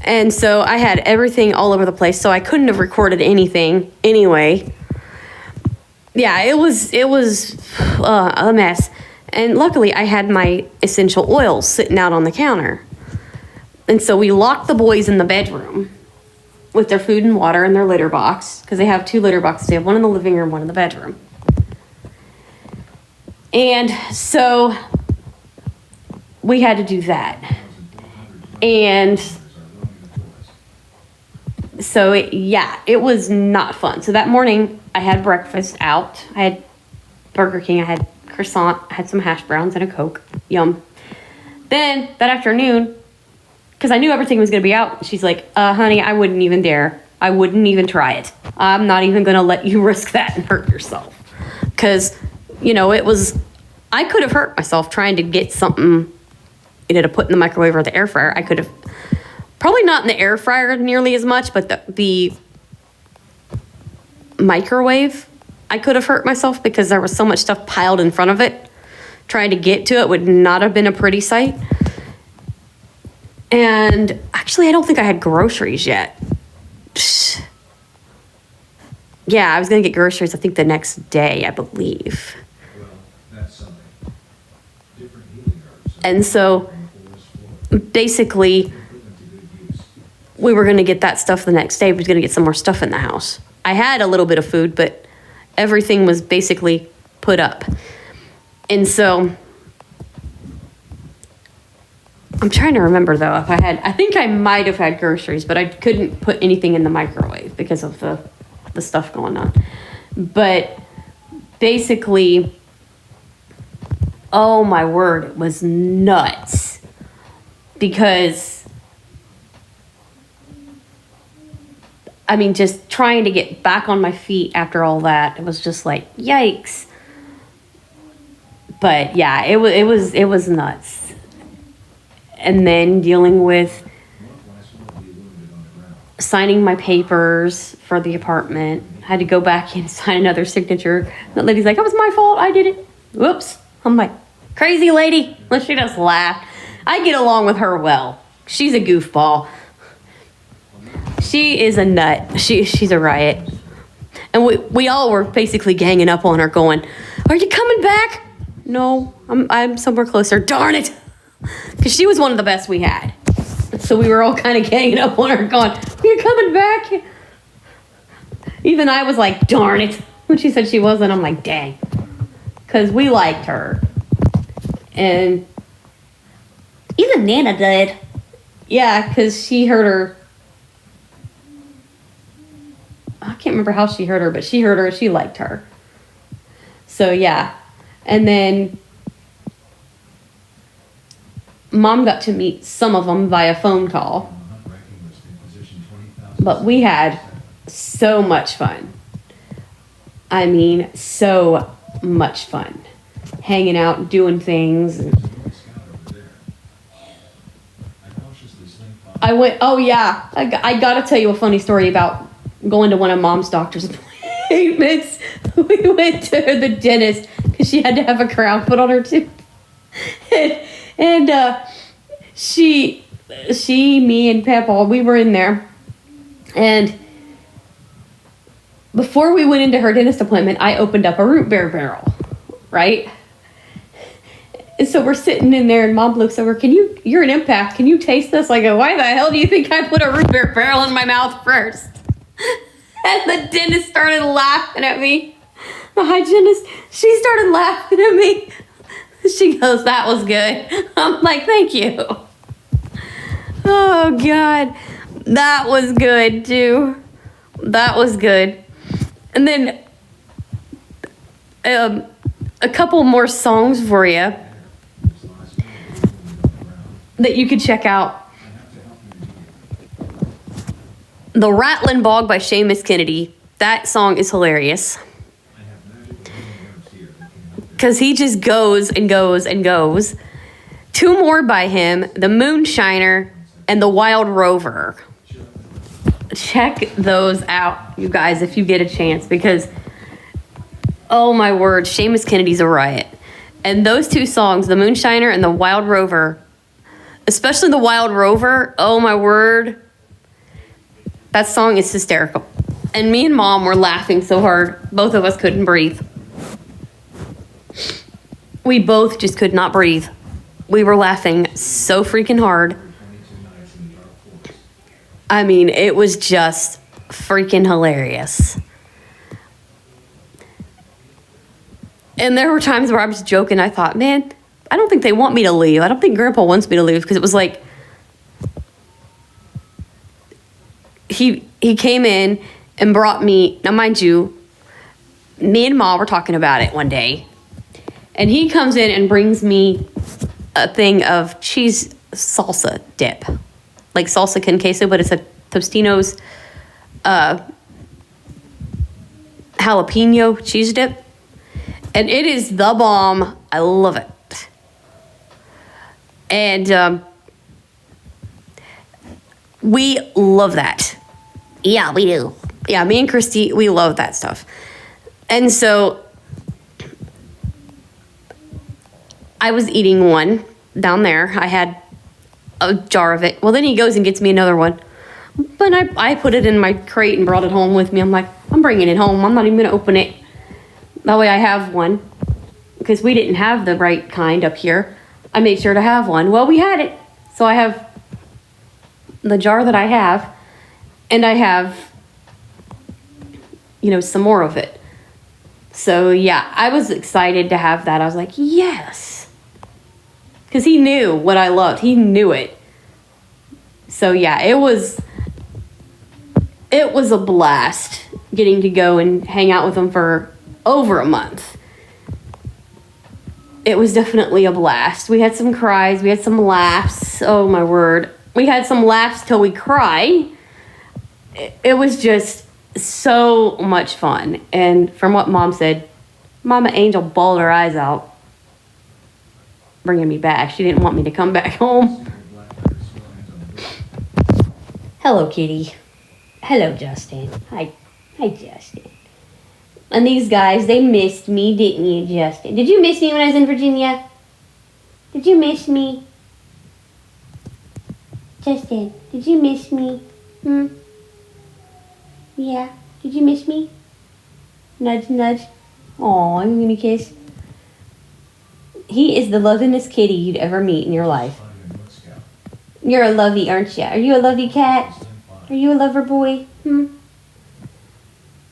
And so I had everything all over the place. So I couldn't have recorded anything anyway. Yeah, it was a mess. And luckily I had my essential oils sitting out on the counter. And so we locked the boys in the bedroom with their food and water in their litter box. Because they have 2 litter boxes. They have one in the living room, one in the bedroom. And so we had to do that. And so, it was not fun. So that morning, I had breakfast out. I had Burger King. I had croissant. I had some hash browns and a Coke. Yum. Then, that afternoon, because I knew everything was going to be out, she's like, honey, I wouldn't even dare. I wouldn't even try it. I'm not even going to let you risk that and hurt yourself. Because, you know, I could have hurt myself trying to get something, you know, to put in the microwave or the air fryer. I could have, probably not in the air fryer nearly as much, but the microwave, I could have hurt myself because there was so much stuff piled in front of it. Trying to get to it would not have been a pretty sight. And actually, I don't think I had groceries yet. Yeah, I was going to get groceries, I think, the next day, I believe. Well, that's something. Different healing herbs. And so, basically, we were going to get that stuff the next day. We were going to get some more stuff in the house. I had a little bit of food, but everything was basically put up. And so, I'm trying to remember, though, if I think I might have had groceries, but I couldn't put anything in the microwave because of the stuff going on. But basically, oh my word, it was nuts. Because, I mean, just trying to get back on my feet after all that, it was just like, yikes. But yeah, it was nuts. And then dealing with signing my papers for the apartment. I had to go back and sign another signature. The lady's like, it was my fault. I did it. Whoops. I'm like, crazy lady. Well, she just laughed. I get along with her well. She's a goofball. She is a nut. She's a riot. And we all were basically ganging up on her going, are you coming back? No, I'm somewhere closer. Darn it. Because she was one of the best we had. So we were all kind of ganging up on her going, you're coming back? Even I was like, darn it. When she said she wasn't, I'm like, dang. Because we liked her. And even Nana did. Yeah, because she heard her. I can't remember how she heard her, but she heard her. She liked her. So, yeah. And then Mom got to meet some of them via phone call. But we had so much fun. I mean, so much fun. Hanging out, doing things. I went, oh yeah, I got to tell you a funny story about going to one of Mom's doctor's appointments. We went to the dentist because she had to have a crown put on her tooth. And she, me, and Papa, we were in there. And before we went into her dentist appointment, I opened up a root beer barrel, right? And so we're sitting in there, and Mom looks over, you're an empath, can you taste this? I go, why the hell do you think I put a root beer barrel in my mouth first? And the dentist started laughing at me. the hygienist, she started laughing at me. She goes, that was good. I'm like, thank you. Oh, God. That was good, too. That was good. And then a couple more songs for you that you could check out. The Rattling Bog by Seamus Kennedy. That song is hilarious. Because he just goes and goes and goes. Two more by him, The Moonshiner and The Wild Rover. Check those out, you guys, if you get a chance. Because, oh my word, Seamus Kennedy's a riot. And those two songs, The Moonshiner and The Wild Rover, especially The Wild Rover, oh my word, that song is hysterical. And me and Mom were laughing so hard, both of us couldn't breathe. We both just could not breathe. We were laughing so freaking hard. I mean, it was just freaking hilarious. And there were times where I was joking. I thought, man, I don't think they want me to leave. I don't think Grandpa wants me to leave, because it was like he came in and brought me. Now, mind you, me and Ma were talking about it one day. And he comes in and brings me a thing of cheese salsa dip. Like salsa con queso, but it's a Tostino's jalapeno cheese dip. And it is the bomb. I love it. And we love that. Yeah, we do. Yeah, me and Christy, we love that stuff. And so I was eating one down there. I had a jar of it. Well, then he goes and gets me another one. But I put it in my crate and brought it home with me. I'm like, I'm bringing it home. I'm not even going to open it. That way I have one. Because we didn't have the right kind up here. I made sure to have one. Well, we had it. So I have the jar that I have. And I have, some more of it. So, yeah, I was excited to have that. I was like, yes. Because he knew what I loved. He knew it. So, yeah, it was a blast getting to go and hang out with him for over a month. It was definitely a blast. We had some cries. We had some laughs. Oh, my word. We had some laughs till we cry. It was just so much fun. And from what Mom said, Mama Angel bawled her eyes out, bringing me back. She didn't want me to come back home. Hello, kitty. Hello, Justin. Hi, Justin. And these guys, they missed me, didn't you, Justin? Did you miss me when I was in Virginia? Did you miss me? Justin, did you miss me? Yeah. Did you miss me? Nudge, nudge. Aw, you give me a kiss. He is the lovingest kitty you'd ever meet in your life. You're a lovey, aren't you? Are you a lovey cat? Are you a lover boy?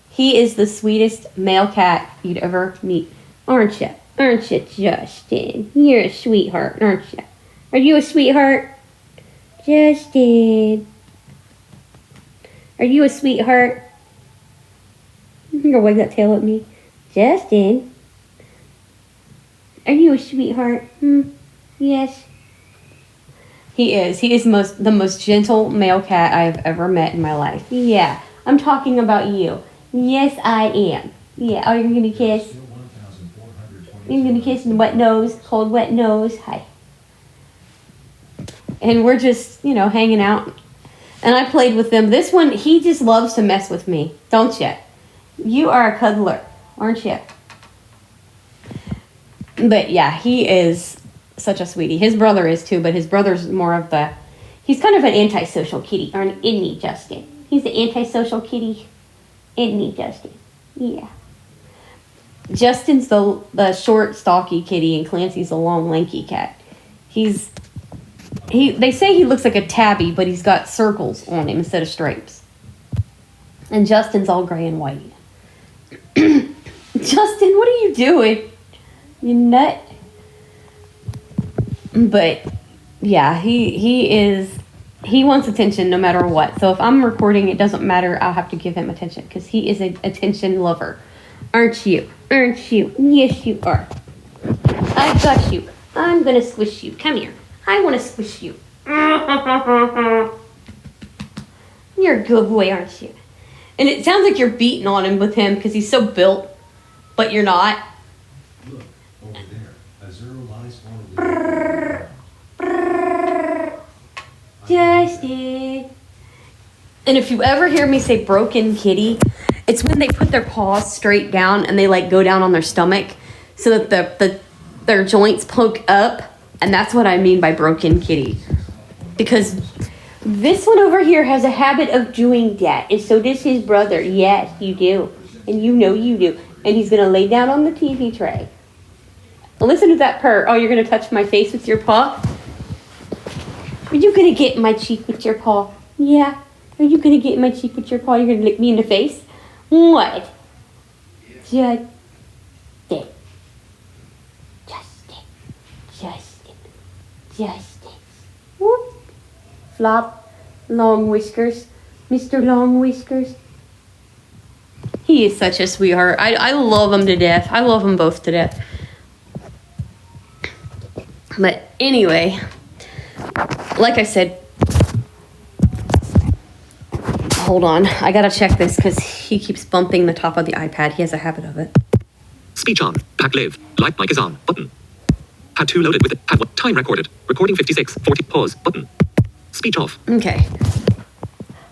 He is the sweetest male cat you'd ever meet. Aren't you? Aren't you, Justin? You're a sweetheart, aren't you? Are you a sweetheart? Justin. Are you a sweetheart? You're gonna wag that tail at me. Justin. Are you a sweetheart? Yes. He is. He is the most gentle male cat I have ever met in my life. Yeah. I'm talking about you. Yes, I am. Yeah. Oh, you're gonna give me a kiss? You're gonna kiss and wet nose, cold wet nose. Hi. And we're just, hanging out. And I played with them. This one, he just loves to mess with me, don't you? You are a cuddler, aren't you? But yeah, he is such a sweetie. His brother is too, but his brother's more of he's kind of an antisocial kitty, isn't he, Justin? He's the antisocial kitty, isn't he, Justin? Yeah. Justin's the short, stocky kitty, and Clancy's the long, lanky cat. They say he looks like a tabby, but he's got circles on him instead of stripes. And Justin's all gray and white. Justin, what are you doing? You nut. But yeah, he wants attention no matter what. So if I'm recording, it doesn't matter. I'll have to give him attention because he is an attention lover. Aren't you? Aren't you? Yes, you are. I got you. I'm gonna squish you. Come here. I want to squish you. You're a good boy, aren't you? And it sounds like you're beating on him with him because he's so built, but you're not. Look, over there. Azura lies forward. Justin. And if you ever hear me say broken kitty, it's when they put their paws straight down and they like go down on their stomach so that their joints poke up. And that's what I mean by broken kitty. Because this one over here has a habit of doing that. And so does his brother. Yes, you do. And you know you do. And he's going to lay down on the TV tray. Listen to that purr. Oh, you're going to touch my face with your paw? Are you going to get in my cheek with your paw? Yeah. Are you going to get in my cheek with your paw? You're going to lick me in the face? What? Justin. Justin. Whoop. Flop. Long whiskers. Mr. Long Whiskers. He is such a sweetheart. I love him to death. I love them both to death. But anyway, like I said, hold on. I gotta check this because he keeps bumping the top of the iPad. He has a habit of it. Speech on. Pack live. Light mic is on. Button. Pad 2 loaded with it. Pad 1. Time recorded. Recording 56. 40. Pause. Button. Speech off. Okay.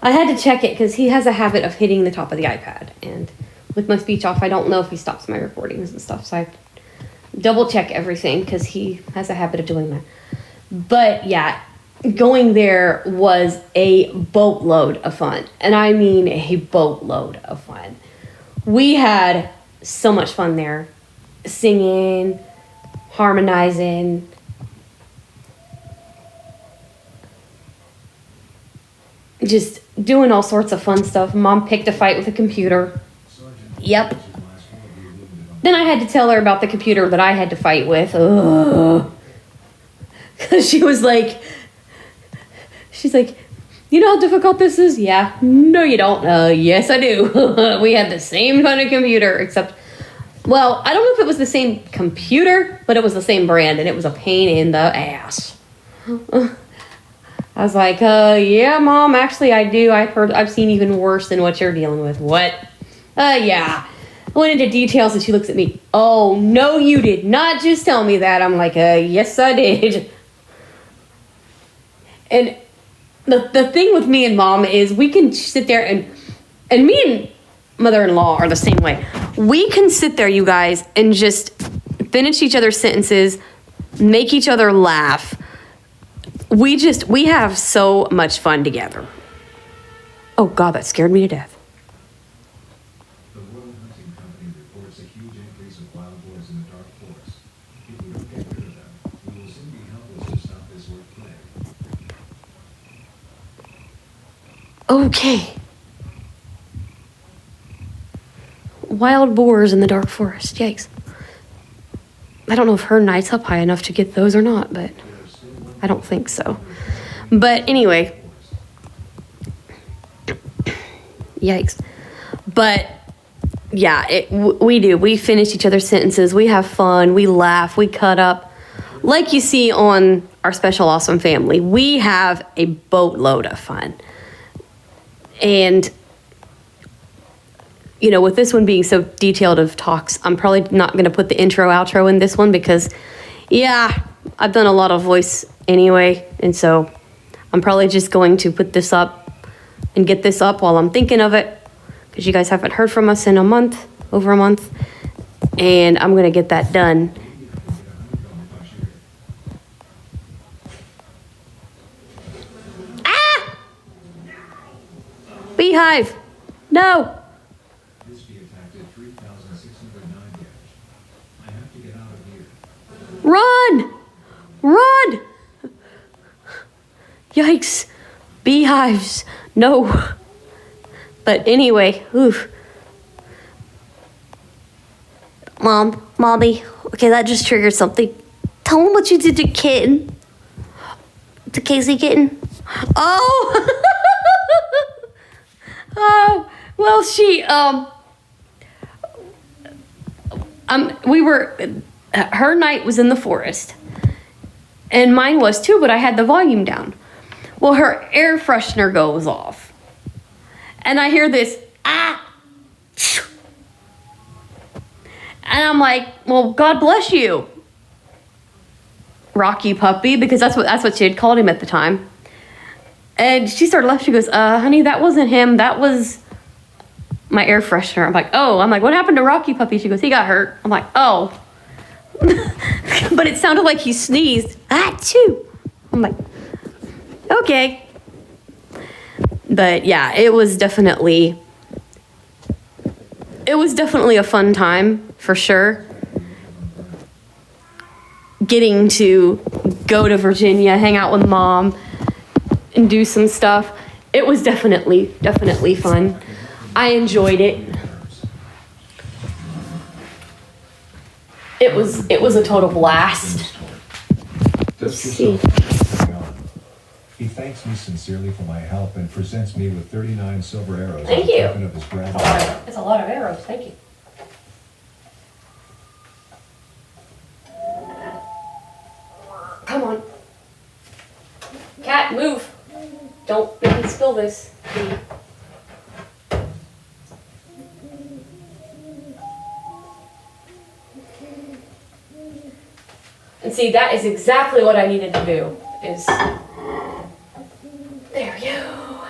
I had to check it because he has a habit of hitting the top of the iPad. And with my speech off, I don't know if he stops my recordings and stuff. So I double check everything because he has a habit of doing that. But yeah, going there was a boatload of fun. And I mean a boatload of fun. We had so much fun there. Singing, harmonizing. Just doing all sorts of fun stuff. Mom picked a fight with a computer. Yep. Then I had to tell her about the computer that I had to fight with. Because she's like, you know how difficult this is? Yeah. No, you don't. Yes, I do. We had the same kind of computer, except, well, I don't know if it was the same computer, but it was the same brand, and it was a pain in the ass. I was like, yeah, Mom, actually I do. I've seen even worse than what you're dealing with. What? Yeah. I went into details and she looks at me. Oh, no, you did not just tell me that. I'm like, yes, I did. And the thing with me and Mom is we can sit there and me and mother-in-law are the same way. We can sit there, you guys, and just finish each other's sentences, make each other laugh. We have so much fun together. Oh, God, that scared me to death. The Royal Hunting Company reports a huge increase of wild boars in the dark forest. If we don't get rid of them, we will soon be helpless to stop this work plague. Okay. Wild boars in the dark forest. Yikes. I don't know if her night's up high enough to get those or not, but I don't think so. But anyway. Yikes. But yeah, we do. We finish each other's sentences. We have fun. We laugh. We cut up. Like you see on our Special Awesome Family, we have a boatload of fun. And, you know, with this one being so detailed of talks, I'm probably not going to put the intro, outro in this one because, yeah, I've done a lot of voice anyway. And so I'm probably just going to put this up and get this up while I'm thinking of it because you guys haven't heard from us in over a month. And I'm going to get that done. Ah! Beehive! No! Run! Run! Yikes. Beehives. No. But anyway, oof. Mommy. Okay, that just triggered something. Tell him what you did to Kitten. To Casey Kitten. Oh! Oh, well, her night was in the forest. And mine was too, but I had the volume down. Well, her air freshener goes off. And I hear this, ah! And I'm like, well, God bless you, Rocky Puppy, because that's what she had called him at the time. And she started laughing. She goes, honey, that wasn't him. That was my air freshener. I'm like, what happened to Rocky Puppy? She goes, he got hurt. I'm like, oh. But it sounded like he sneezed. Achoo! I'm like, okay. But yeah, it was definitely a fun time, for sure. Getting to go to Virginia, hang out with Mom, and do some stuff. It was definitely fun. I enjoyed it. It was a total blast. Let's see. He thanks me sincerely for my help and presents me with 39 silver arrows. Thank you. Of his gratitude. It's a lot of arrows. Thank you. Come on. Cat, move. Don't make me spill this. And see, that is exactly what I needed to do. There we go.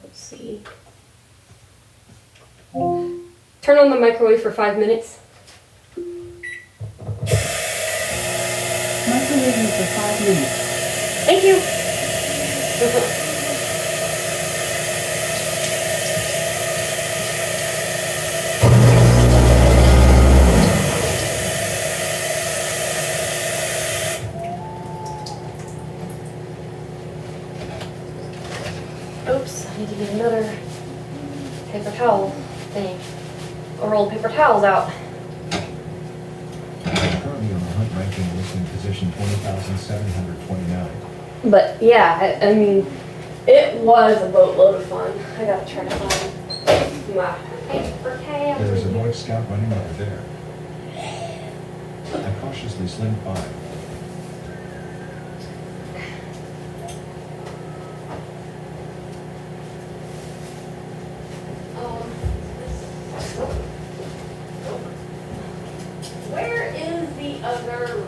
Let's see. Turn on the microwave for 5 minutes. Microwaving for 5 minutes. Thank you. Oops, I need to get another paper towel thing. Or roll paper towels out. Currently on the Hunt ranking list in position 20,729. But yeah, I mean, it was a boatload of fun. I gotta try to find my paper towel. There is a Boy Scout running over there. I cautiously slink by. Where is the other?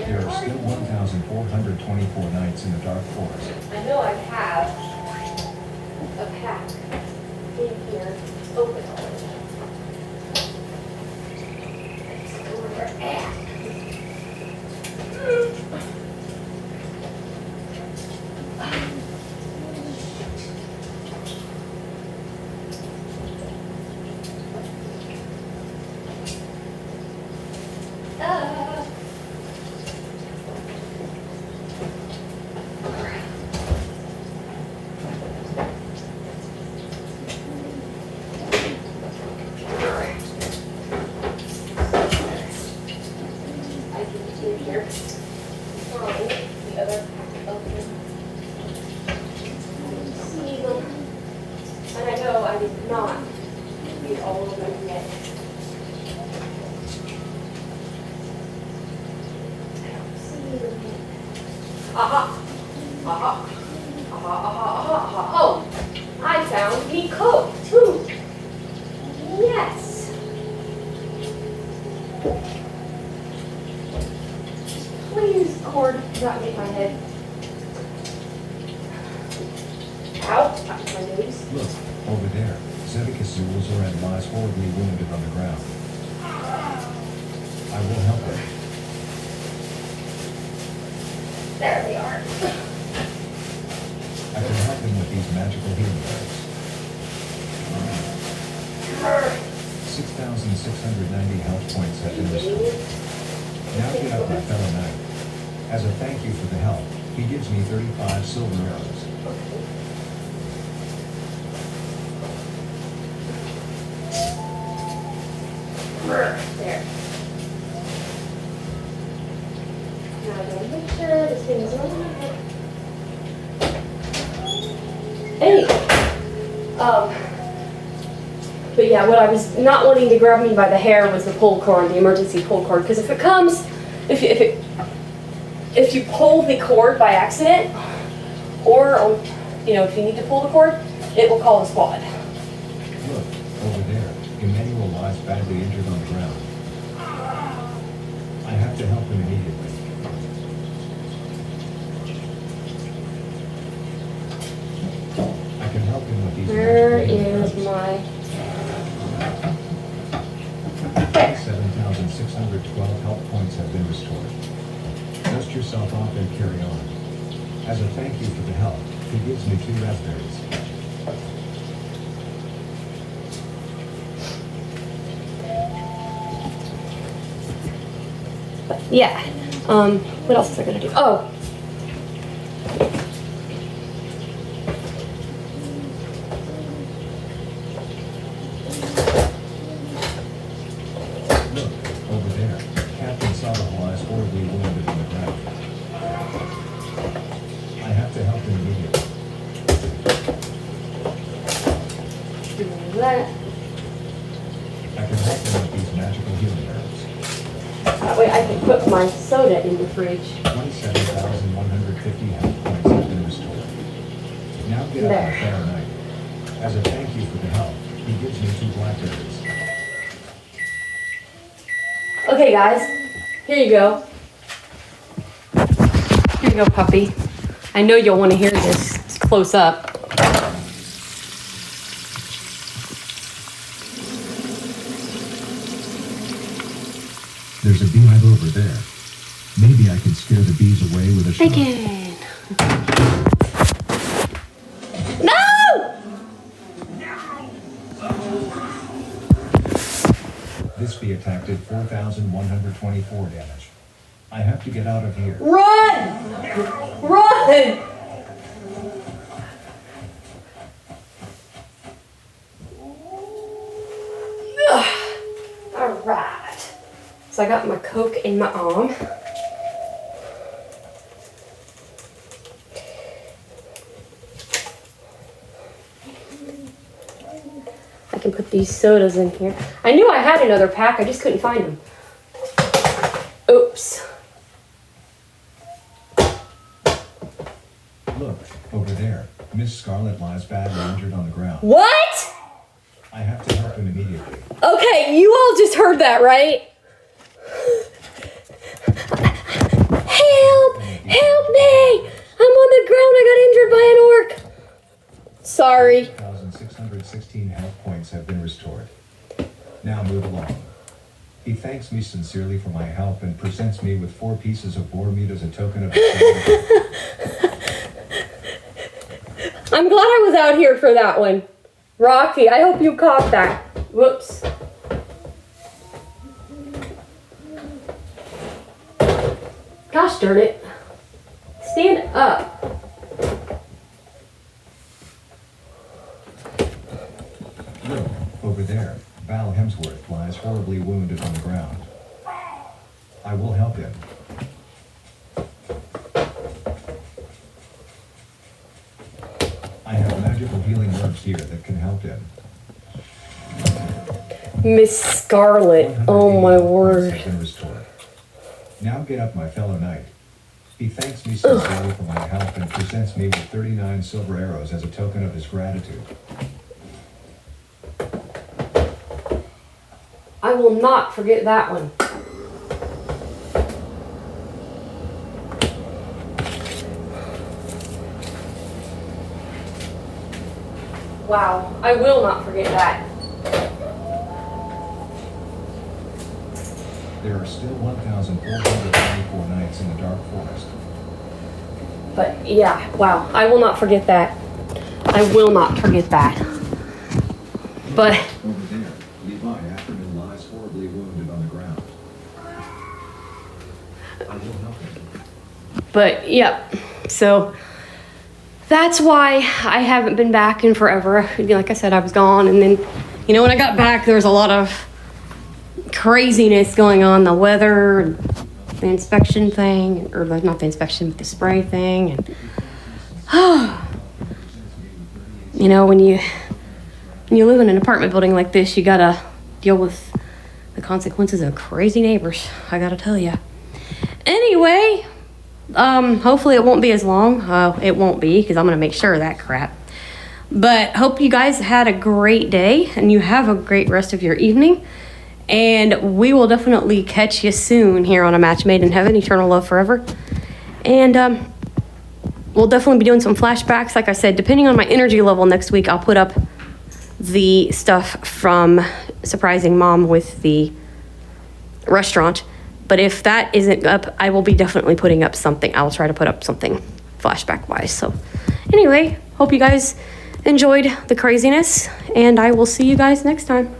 There are still 1,424 nights in the dark forest. I know I have a pack in here open already. Let's go where we're at. I can do here. Find the other pack open. See them. And I know I did not read all of them yet. I don't see them yet. Aha! Aha! Aha, aha, aha, aha. Oh! I found the code too! Yes! Please, cord, do not get my head. Ow, got my nose. Look, over there. Zedekis Zulzoran lies horribly wounded on the ground. I will help her. There they are. him with these magical healing herbs. 6,690 health points have been restored. Now get up, my fellow knight. As a thank you for the help, he gives me 35 silver arrows. There. Now I'm gonna make sure this thing is on. Hey! But yeah, what I was not wanting to grab me by the hair was the pull cord, the emergency pull cord, because if it comes, if you pull the cord by accident, or you know, if you need to pull the cord, it will call the squad. Look, over there, Emmanuel lies badly injured on the ground. I have to help him immediately. I can help him with these Where magical healing is herbs. my... 7,612 health points have been restored. Dust yourself off and carry on. As a thank you for the help, he gives me 2 raspberries. Yeah. What else was I gonna do? Oh. Look, over there, Captain Sabahal is horribly wounded on the ground. I have to help him immediately. Do that. I can help him with these magical healing herbs. That way I can put my soda in the fridge. 27,150 health points have been restored. Now get up, my There. fellow knight. As a thank you for the help, he gives me 2 blackberries. Okay, guys. Here you go. Here you go, puppy. I know you'll want to hear this. It's close up. There's a beehive over there. Maybe I can scare the bees away with a shot. Bacon. No! This bee attack did 4,124 damage. I have to get out of here. Run! Run! All right. So I got my Coke in my arm. I can put these sodas in here. I knew I had another pack, I just couldn't find them. Oops. Look, over there. Miss Scarlet lies badly injured on the ground. What? I have to help him immediately. Okay, you all just heard that, right? Help! Help me! I'm on the ground, I got injured by an orc. Sorry. 1,616 health points have been restored. Now move along. He thanks me sincerely for my help and presents me with 4 pieces of boar meat as a token of his gratitude. I'm glad I was out here for that one. Rocky, I hope you caught that. Whoops. Gosh darn it. Stand up. Look, over there. Val Hemsworth lies horribly wounded on the ground. I will help him. I have magical healing herbs here that can help him. Miss Scarlet. Oh my 180 word. have been restored. Now get up, my fellow knight. He thanks me sincerely for my help and presents me with 39 silver arrows as a token of his gratitude. I will not forget that one. Wow, I will not forget that. There are still 1,424 knights in the Dark Forest. But yeah, wow, I will not forget that. I will not forget that. But Over there, Levi Ackerman lies horribly wounded on the ground. I will help him. But yep, so that's why I haven't been back in forever. Like I said, I was gone, and then, you know, when I got back, there was a lot of craziness going on, the weather, the inspection thing, or not the inspection, but the spray thing, and you know, when you live in an apartment building like this, you gotta deal with the consequences of crazy neighbors, I gotta tell you. Anyway, hopefully it won't be as long. It won't be, because I'm gonna make sure of that crap. But hope you guys had a great day and you have a great rest of your evening. And we will definitely catch you soon here on A Match Made in Heaven, Eternal Love Forever. And we'll definitely be doing some flashbacks. Like I said, depending on my energy level next week, I'll put up the stuff from Surprising Mom with the restaurant. But if that isn't up, I will be definitely putting up something. I will try to put up something flashback-wise. So anyway, hope you guys enjoyed the craziness, and I will see you guys next time.